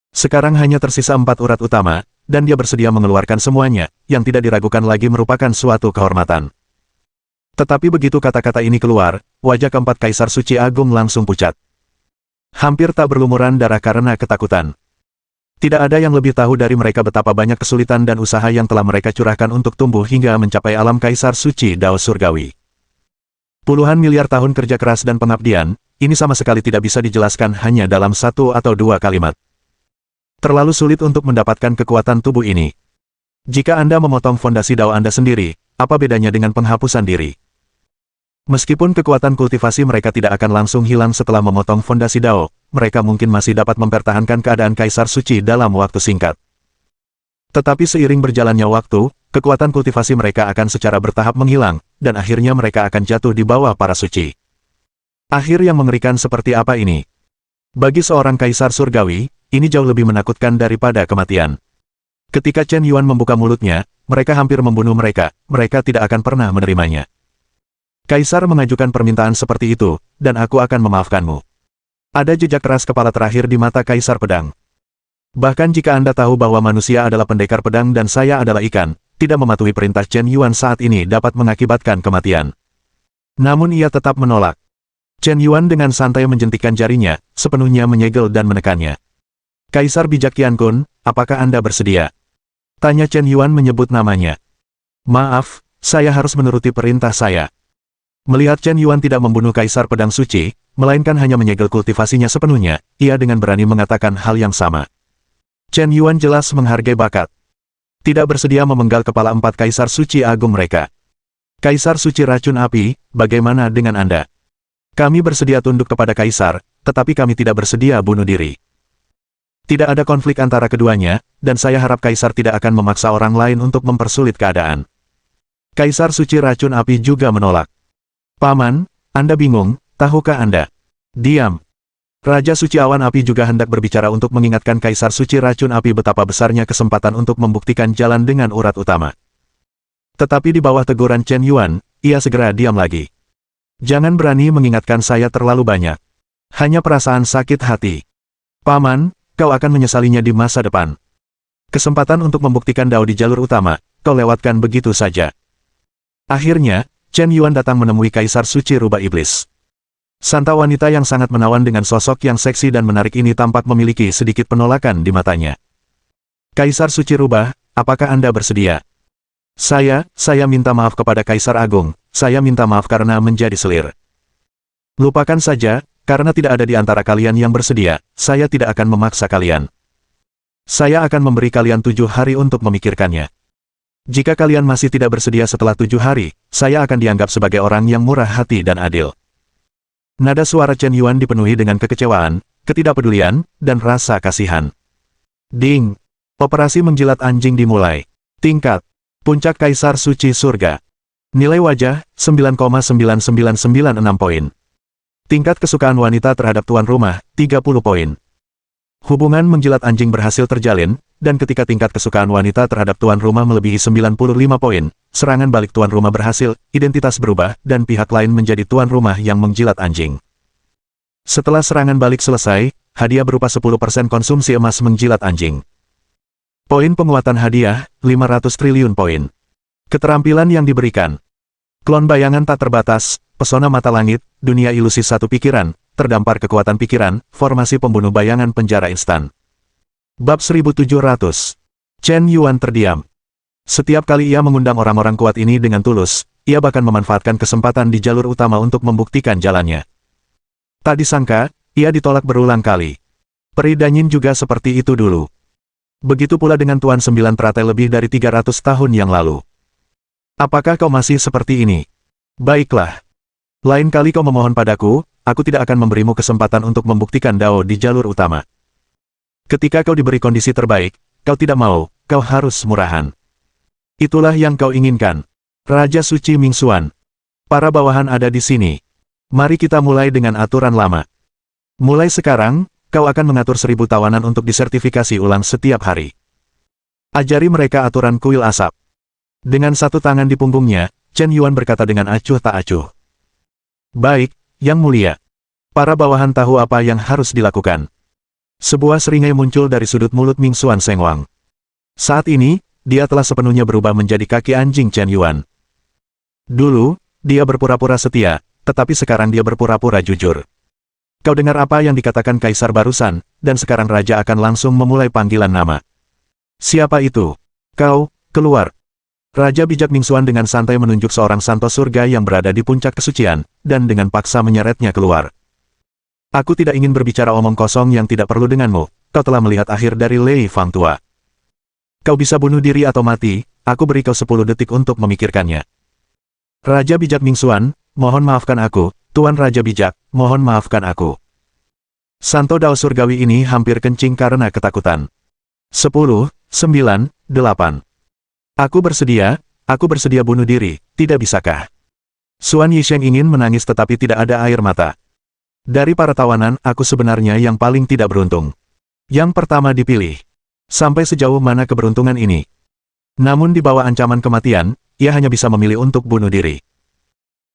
Sekarang hanya tersisa 4 urat utama, dan dia bersedia mengeluarkan semuanya, yang tidak diragukan lagi merupakan suatu kehormatan. Tetapi begitu kata-kata ini keluar, wajah keempat Kaisar Suci Agung langsung pucat. Hampir tak berlumuran darah karena ketakutan. Tidak ada yang lebih tahu dari mereka betapa banyak kesulitan dan usaha yang telah mereka curahkan untuk tumbuh hingga mencapai alam Kaisar Suci Dao Surgawi. Puluhan miliar tahun kerja keras dan pengabdian, ini sama sekali tidak bisa dijelaskan hanya dalam 1 atau 2 kalimat. Terlalu sulit untuk mendapatkan kekuatan tubuh ini. Jika Anda memotong fondasi Dao Anda sendiri, apa bedanya dengan penghapusan diri? Meskipun kekuatan kultivasi mereka tidak akan langsung hilang setelah memotong fondasi Dao, mereka mungkin masih dapat mempertahankan keadaan Kaisar Suci dalam waktu singkat. Tetapi seiring berjalannya waktu, kekuatan kultivasi mereka akan secara bertahap menghilang, dan akhirnya mereka akan jatuh di bawah para suci. Akhir yang mengerikan seperti apa ini? Bagi seorang Kaisar Surgawi, ini jauh lebih menakutkan daripada kematian. Ketika Chen Yuan membuka mulutnya, mereka hampir membunuh mereka tidak akan pernah menerimanya. Kaisar mengajukan permintaan seperti itu, dan aku akan memaafkanmu. Ada jejak keras kepala terakhir di mata Kaisar Pedang. Bahkan jika Anda tahu bahwa manusia adalah pendekar pedang dan saya adalah ikan, tidak mematuhi perintah Chen Yuan saat ini dapat mengakibatkan kematian. Namun ia tetap menolak. Chen Yuan dengan santai menjentikkan jarinya, sepenuhnya menyegel dan menekannya. Kaisar bijak Qiankun, apakah Anda bersedia? Tanya Chen Yuan menyebut namanya. Maaf, saya harus menuruti perintah saya. Melihat Chen Yuan tidak membunuh Kaisar Pedang Suci, melainkan hanya menyegel kultivasinya sepenuhnya, ia dengan berani mengatakan hal yang sama. Chen Yuan jelas menghargai bakat. Tidak bersedia memenggal kepala 4 Kaisar Suci Agung mereka. Kaisar Suci Racun Api, bagaimana dengan Anda? Kami bersedia tunduk kepada Kaisar, tetapi kami tidak bersedia bunuh diri. Tidak ada konflik antara keduanya, dan saya harap Kaisar tidak akan memaksa orang lain untuk mempersulit keadaan. Kaisar Suci Racun Api juga menolak. Paman, Anda bingung, tahukah Anda? Diam. Raja Suci Awan Api juga hendak berbicara untuk mengingatkan Kaisar Suci Racun Api betapa besarnya kesempatan untuk membuktikan jalan dengan urat utama. Tetapi di bawah teguran Chen Yuan, ia segera diam lagi. Jangan berani mengingatkan saya terlalu banyak. Hanya perasaan sakit hati. Paman, kau akan menyesalinya di masa depan. Kesempatan untuk membuktikan Dao di jalur utama, kau lewatkan begitu saja. Akhirnya, Chen Yuan datang menemui Kaisar Suci Rubah Iblis. Santa wanita yang sangat menawan dengan sosok yang seksi dan menarik ini tampak memiliki sedikit penolakan di matanya. Kaisar Suci Rubah, apakah Anda bersedia? Saya minta maaf kepada Kaisar Agung, saya minta maaf karena menjadi selir. Lupakan saja, karena tidak ada di antara kalian yang bersedia, saya tidak akan memaksa kalian. Saya akan memberi kalian 7 hari untuk memikirkannya. Jika kalian masih tidak bersedia setelah 7 hari, saya akan dianggap sebagai orang yang murah hati dan adil. Nada suara Chen Yuan dipenuhi dengan kekecewaan, ketidakpedulian, dan rasa kasihan. Ding! Operasi menjilat anjing dimulai. Tingkat Puncak Kaisar Suci Surga. Nilai wajah, 9,9996 poin. Tingkat kesukaan wanita terhadap tuan rumah, 30 poin. Hubungan menjilat anjing berhasil terjalin, dan ketika tingkat kesukaan wanita terhadap tuan rumah melebihi 95 poin, serangan balik tuan rumah berhasil, identitas berubah, dan pihak lain menjadi tuan rumah yang menjilat anjing. Setelah serangan balik selesai, hadiah berupa 10% konsumsi emas menjilat anjing. Poin penguatan hadiah, 500 triliun poin. Keterampilan yang diberikan. Klon bayangan tak terbatas, pesona mata langit, dunia ilusi satu pikiran, terdampar kekuatan pikiran, formasi pembunuh bayangan penjara instan. Bab 1700. Chen Yuan terdiam. Setiap kali ia mengundang orang-orang kuat ini dengan tulus, ia bahkan memanfaatkan kesempatan di jalur utama untuk membuktikan jalannya. Tak disangka, ia ditolak berulang kali. Peri Danyin juga seperti itu dulu. Begitu pula dengan Tuan Sembilan Teratai lebih dari 300 tahun yang lalu. Apakah kau masih seperti ini? Baiklah. Lain kali kau memohon padaku, aku tidak akan memberimu kesempatan untuk membuktikan Dao di jalur utama. Ketika kau diberi kondisi terbaik, kau tidak mau, kau harus murahan. Itulah yang kau inginkan. Raja Suci Mingxuan. Para bawahan ada di sini. Mari kita mulai dengan aturan lama. Mulai sekarang, kau akan mengatur 1000 tawanan untuk disertifikasi ulang setiap hari. Ajari mereka aturan kuil asap. Dengan satu tangan di punggungnya, Chen Yuan berkata dengan acuh tak acuh. Baik, Yang Mulia. Para bawahan tahu apa yang harus dilakukan. Sebuah seringai muncul dari sudut mulut Mingxuan Sengwang. Saat ini, dia telah sepenuhnya berubah menjadi kaki anjing Chen Yuan. Dulu, dia berpura-pura setia, tetapi sekarang dia berpura-pura jujur. Kau dengar apa yang dikatakan Kaisar barusan, dan sekarang Raja akan langsung memulai panggilan nama. Siapa itu? Kau, keluar. Raja bijak Mingxuan dengan santai menunjuk seorang santo surga yang berada di puncak kesucian, dan dengan paksa menyeretnya keluar. Aku tidak ingin berbicara omong kosong yang tidak perlu denganmu, kau telah melihat akhir dari Lei Fang tua. Kau bisa bunuh diri atau mati, aku beri kau 10 detik untuk memikirkannya. Raja bijak Mingxuan, mohon maafkan aku, Tuan Raja bijak, mohon maafkan aku. Santo Dao surgawi ini hampir kencing karena ketakutan. 10, 9, 8. Aku bersedia bunuh diri, tidak bisakah? Xuan Yisheng ingin menangis tetapi tidak ada air mata. Dari para tawanan, aku sebenarnya yang paling tidak beruntung. Yang pertama dipilih. Sampai sejauh mana keberuntungan ini? Namun di bawah ancaman kematian, ia hanya bisa memilih untuk bunuh diri.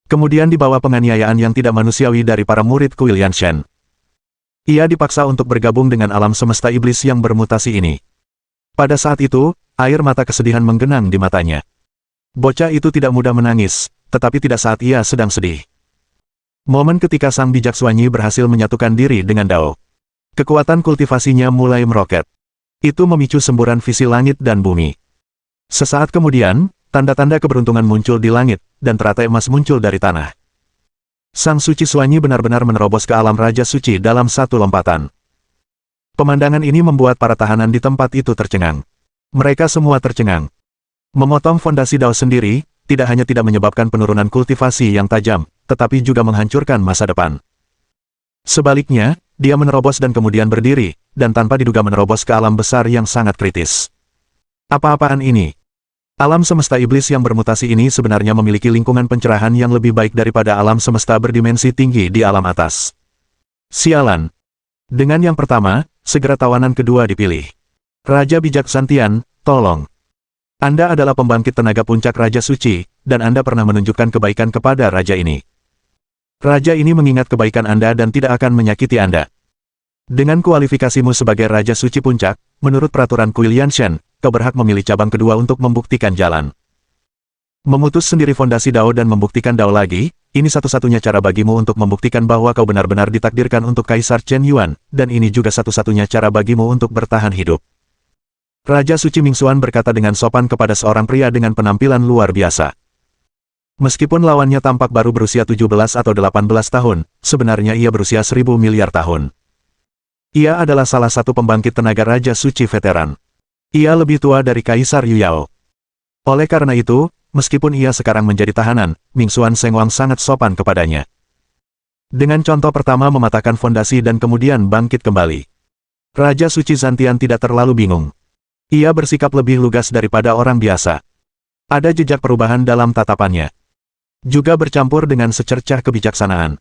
Kemudian di bawah penganiayaan yang tidak manusiawi dari para murid kuil Yanshen. Ia dipaksa untuk bergabung dengan alam semesta iblis yang bermutasi ini. Pada saat itu, air mata kesedihan menggenang di matanya. Bocah itu tidak mudah menangis, tetapi tidak saat ia sedang sedih. Momen ketika sang bijak Xuanyi berhasil menyatukan diri dengan Dao. Kekuatan kultivasinya mulai meroket. Itu memicu semburan visi langit dan bumi. Sesaat kemudian, tanda-tanda keberuntungan muncul di langit, dan teratai emas muncul dari tanah. Sang Suci Xuanyi benar-benar menerobos ke alam Raja Suci dalam satu lompatan. Pemandangan ini membuat para tahanan di tempat itu tercengang. Mereka semua tercengang. Memotong fondasi Dao sendiri, tidak hanya tidak menyebabkan penurunan kultivasi yang tajam, tetapi juga menghancurkan masa depan. Sebaliknya, dia menerobos dan kemudian berdiri, dan tanpa diduga menerobos ke alam besar yang sangat kritis. Apa-apaan ini? Alam semesta iblis yang bermutasi ini sebenarnya memiliki lingkungan pencerahan yang lebih baik daripada alam semesta berdimensi tinggi di alam atas. Sialan. Dengan yang pertama, segera tawanan kedua dipilih. Raja bijak Santian, tolong. Anda adalah pembangkit tenaga puncak Raja Suci, dan Anda pernah menunjukkan kebaikan kepada Raja ini. Raja ini mengingat kebaikan Anda dan tidak akan menyakiti Anda. Dengan kualifikasimu sebagai Raja Suci Puncak, menurut peraturan kuil Yanshen, kau berhak memilih cabang kedua untuk membuktikan jalan. Memutus sendiri fondasi Dao dan membuktikan Dao lagi, Ini satu-satunya cara bagimu untuk membuktikan bahwa kau benar-benar ditakdirkan untuk Kaisar Chen Yuan, dan ini juga satu-satunya cara bagimu untuk bertahan hidup. Raja Suci Mingxuan berkata dengan sopan kepada seorang pria dengan penampilan luar biasa. Meskipun lawannya tampak baru berusia 17 atau 18 tahun, sebenarnya ia berusia 1000 miliar tahun. Ia adalah salah satu pembangkit tenaga Raja Suci veteran. Ia lebih tua dari Kaisar Yuyao. Oleh karena itu, meskipun ia sekarang menjadi tahanan, Mingxuan Sengwang sangat sopan kepadanya. Dengan contoh pertama mematahkan fondasi dan kemudian bangkit kembali. Raja Suci Zantian tidak terlalu bingung. Ia bersikap lebih lugas daripada orang biasa. Ada jejak perubahan dalam tatapannya. Juga bercampur dengan secercah kebijaksanaan.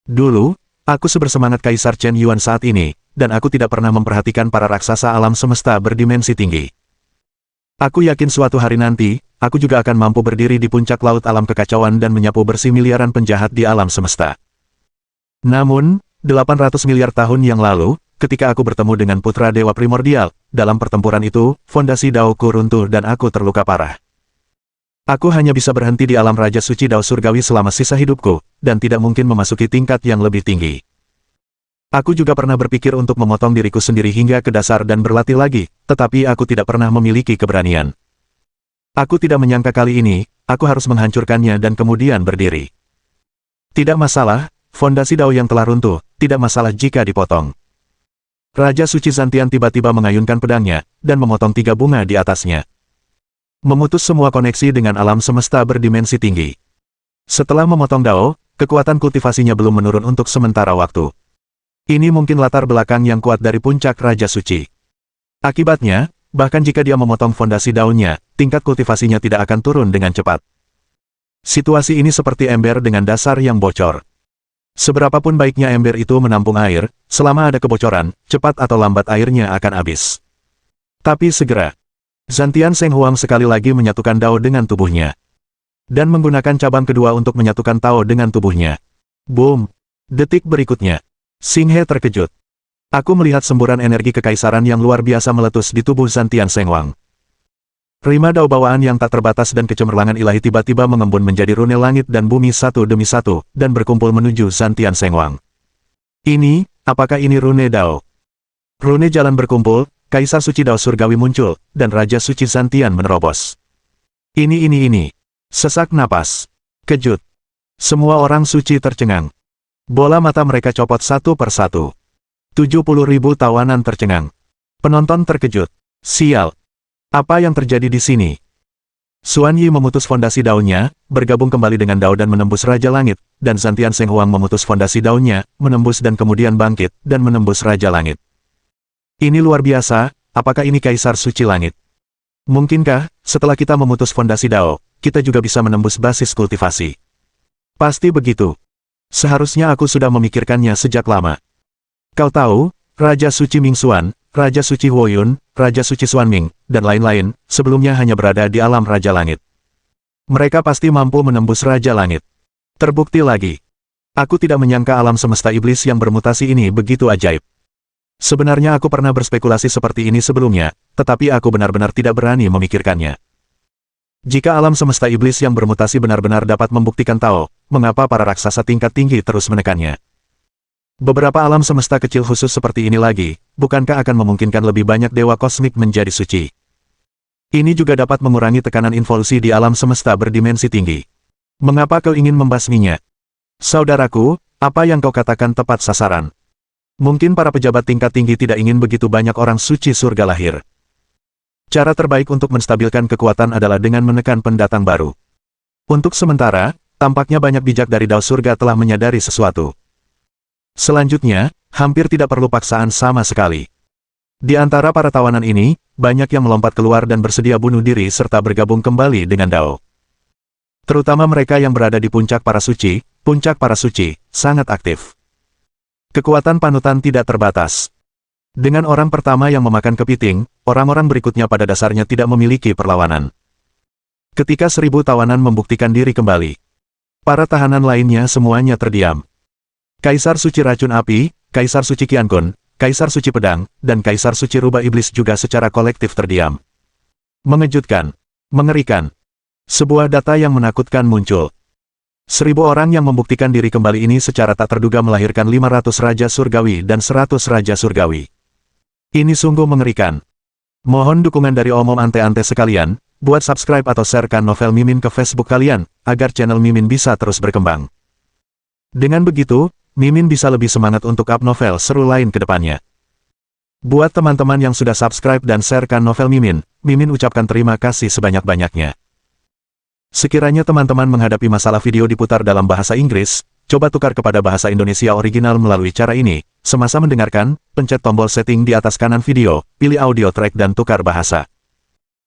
Dulu, aku sebersemangat Kaisar Chen Yuan saat ini, dan aku tidak pernah memperhatikan para raksasa alam semesta berdimensi tinggi. Aku yakin suatu hari nanti, aku juga akan mampu berdiri di puncak laut alam kekacauan dan menyapu bersih miliaran penjahat di alam semesta. Namun, 800 miliar tahun yang lalu, ketika aku bertemu dengan putra dewa primordial, dalam pertempuran itu, fondasi Daoku runtuh dan aku terluka parah. Aku hanya bisa berhenti di alam Raja Suci Dao Surgawi selama sisa hidupku, dan tidak mungkin memasuki tingkat yang lebih tinggi. Aku juga pernah berpikir untuk memotong diriku sendiri hingga ke dasar dan berlatih lagi, tetapi aku tidak pernah memiliki keberanian. Aku tidak menyangka kali ini, aku harus menghancurkannya dan kemudian berdiri. Tidak masalah, fondasi Dao yang telah runtuh, tidak masalah jika dipotong. Raja Suci Zantian tiba-tiba mengayunkan pedangnya, dan memotong 3 bunga di atasnya. Memutus semua koneksi dengan alam semesta berdimensi tinggi. Setelah memotong Dao, kekuatan kultivasinya belum menurun untuk sementara waktu. Ini mungkin latar belakang yang kuat dari puncak Raja Suci. Akibatnya, bahkan jika dia memotong fondasi daunnya, tingkat kultivasinya tidak akan turun dengan cepat. Situasi ini seperti ember dengan dasar yang bocor. Seberapapun baiknya ember itu menampung air, selama ada kebocoran, cepat atau lambat airnya akan habis. Tapi segera, Zantian Senghuang sekali lagi menyatukan Dao dengan tubuhnya. Dan menggunakan cabang kedua untuk menyatukan Tao dengan tubuhnya. Boom! Detik berikutnya, Xinghe terkejut. Aku melihat semburan energi kekaisaran yang luar biasa meletus di tubuh Zantian Senghuang. Rima Dao bawaan yang tak terbatas dan kecemerlangan ilahi tiba-tiba mengembun menjadi rune langit dan bumi satu demi satu, dan berkumpul menuju Zantian Senghuang. Ini, apakah ini rune Dao? Rune jalan berkumpul, Kaisar Suci Dao Surgawi muncul, dan Raja Suci Zantian menerobos. Ini. Sesak napas. Kejut. Semua orang suci tercengang. Bola mata mereka copot satu per satu. 70.000 tawanan tercengang. Penonton terkejut. Sial. Apa yang terjadi di sini? Xuan Yi memutus fondasi daunnya, bergabung kembali dengan Dao dan menembus Raja Langit, dan Zantian Senghuang memutus fondasi daunnya, menembus dan kemudian bangkit, dan menembus Raja Langit. Ini luar biasa, apakah ini Kaisar Suci Langit? Mungkinkah, setelah kita memutus fondasi Dao, kita juga bisa menembus basis kultivasi? Pasti begitu. Seharusnya aku sudah memikirkannya sejak lama. Kau tahu, Raja Suci Mingxuan, Raja Suci Huoyun, Raja Suci Xuanming, dan lain-lain, sebelumnya hanya berada di alam Raja Langit. Mereka pasti mampu menembus Raja Langit. Terbukti lagi. Aku tidak menyangka alam semesta iblis yang bermutasi ini begitu ajaib. Sebenarnya aku pernah berspekulasi seperti ini sebelumnya, tetapi aku benar-benar tidak berani memikirkannya. Jika alam semesta iblis yang bermutasi benar-benar dapat membuktikan Tao, mengapa para raksasa tingkat tinggi terus menekannya? Beberapa alam semesta kecil khusus seperti ini lagi, bukankah akan memungkinkan lebih banyak dewa kosmik menjadi suci? Ini juga dapat mengurangi tekanan involusi di alam semesta berdimensi tinggi. Mengapa kau ingin membasminya? Saudaraku, apa yang kau katakan tepat sasaran. Mungkin para pejabat tingkat tinggi tidak ingin begitu banyak orang suci surga lahir. Cara terbaik untuk menstabilkan kekuatan adalah dengan menekan pendatang baru. Untuk sementara, tampaknya banyak bijak dari Dao Surga telah menyadari sesuatu. Selanjutnya, hampir tidak perlu paksaan sama sekali. Di antara para tawanan ini, banyak yang melompat keluar dan bersedia bunuh diri serta bergabung kembali dengan Dao. Terutama mereka yang berada di puncak para suci, sangat aktif. Kekuatan panutan tidak terbatas. Dengan orang pertama yang memakan kepiting, orang-orang berikutnya pada dasarnya tidak memiliki perlawanan. Ketika 1000 tawanan membuktikan diri kembali, para tahanan lainnya semuanya terdiam. Kaisar Suci Racun Api, Kaisar Suci Qiankun, Kaisar Suci Pedang, dan Kaisar Suci Rubah Iblis juga secara kolektif terdiam. Mengejutkan. Mengerikan. Sebuah data yang menakutkan muncul. 1000 orang yang membuktikan diri kembali ini secara tak terduga melahirkan 500 Raja Surgawi dan 100 Raja Surgawi. Ini sungguh mengerikan. Mohon dukungan dari omom ante-ante sekalian, buat subscribe atau sharekan novel Mimin ke Facebook kalian, agar channel Mimin bisa terus berkembang. Dengan begitu, Mimin bisa lebih semangat untuk up novel seru lain ke depannya. Buat teman-teman yang sudah subscribe dan sharekan novel Mimin, Mimin ucapkan terima kasih sebanyak-banyaknya. Sekiranya teman-teman menghadapi masalah video diputar dalam bahasa Inggris, coba tukar kepada bahasa Indonesia original melalui cara ini. Semasa mendengarkan, pencet tombol setting di atas kanan video, pilih audio track dan tukar bahasa.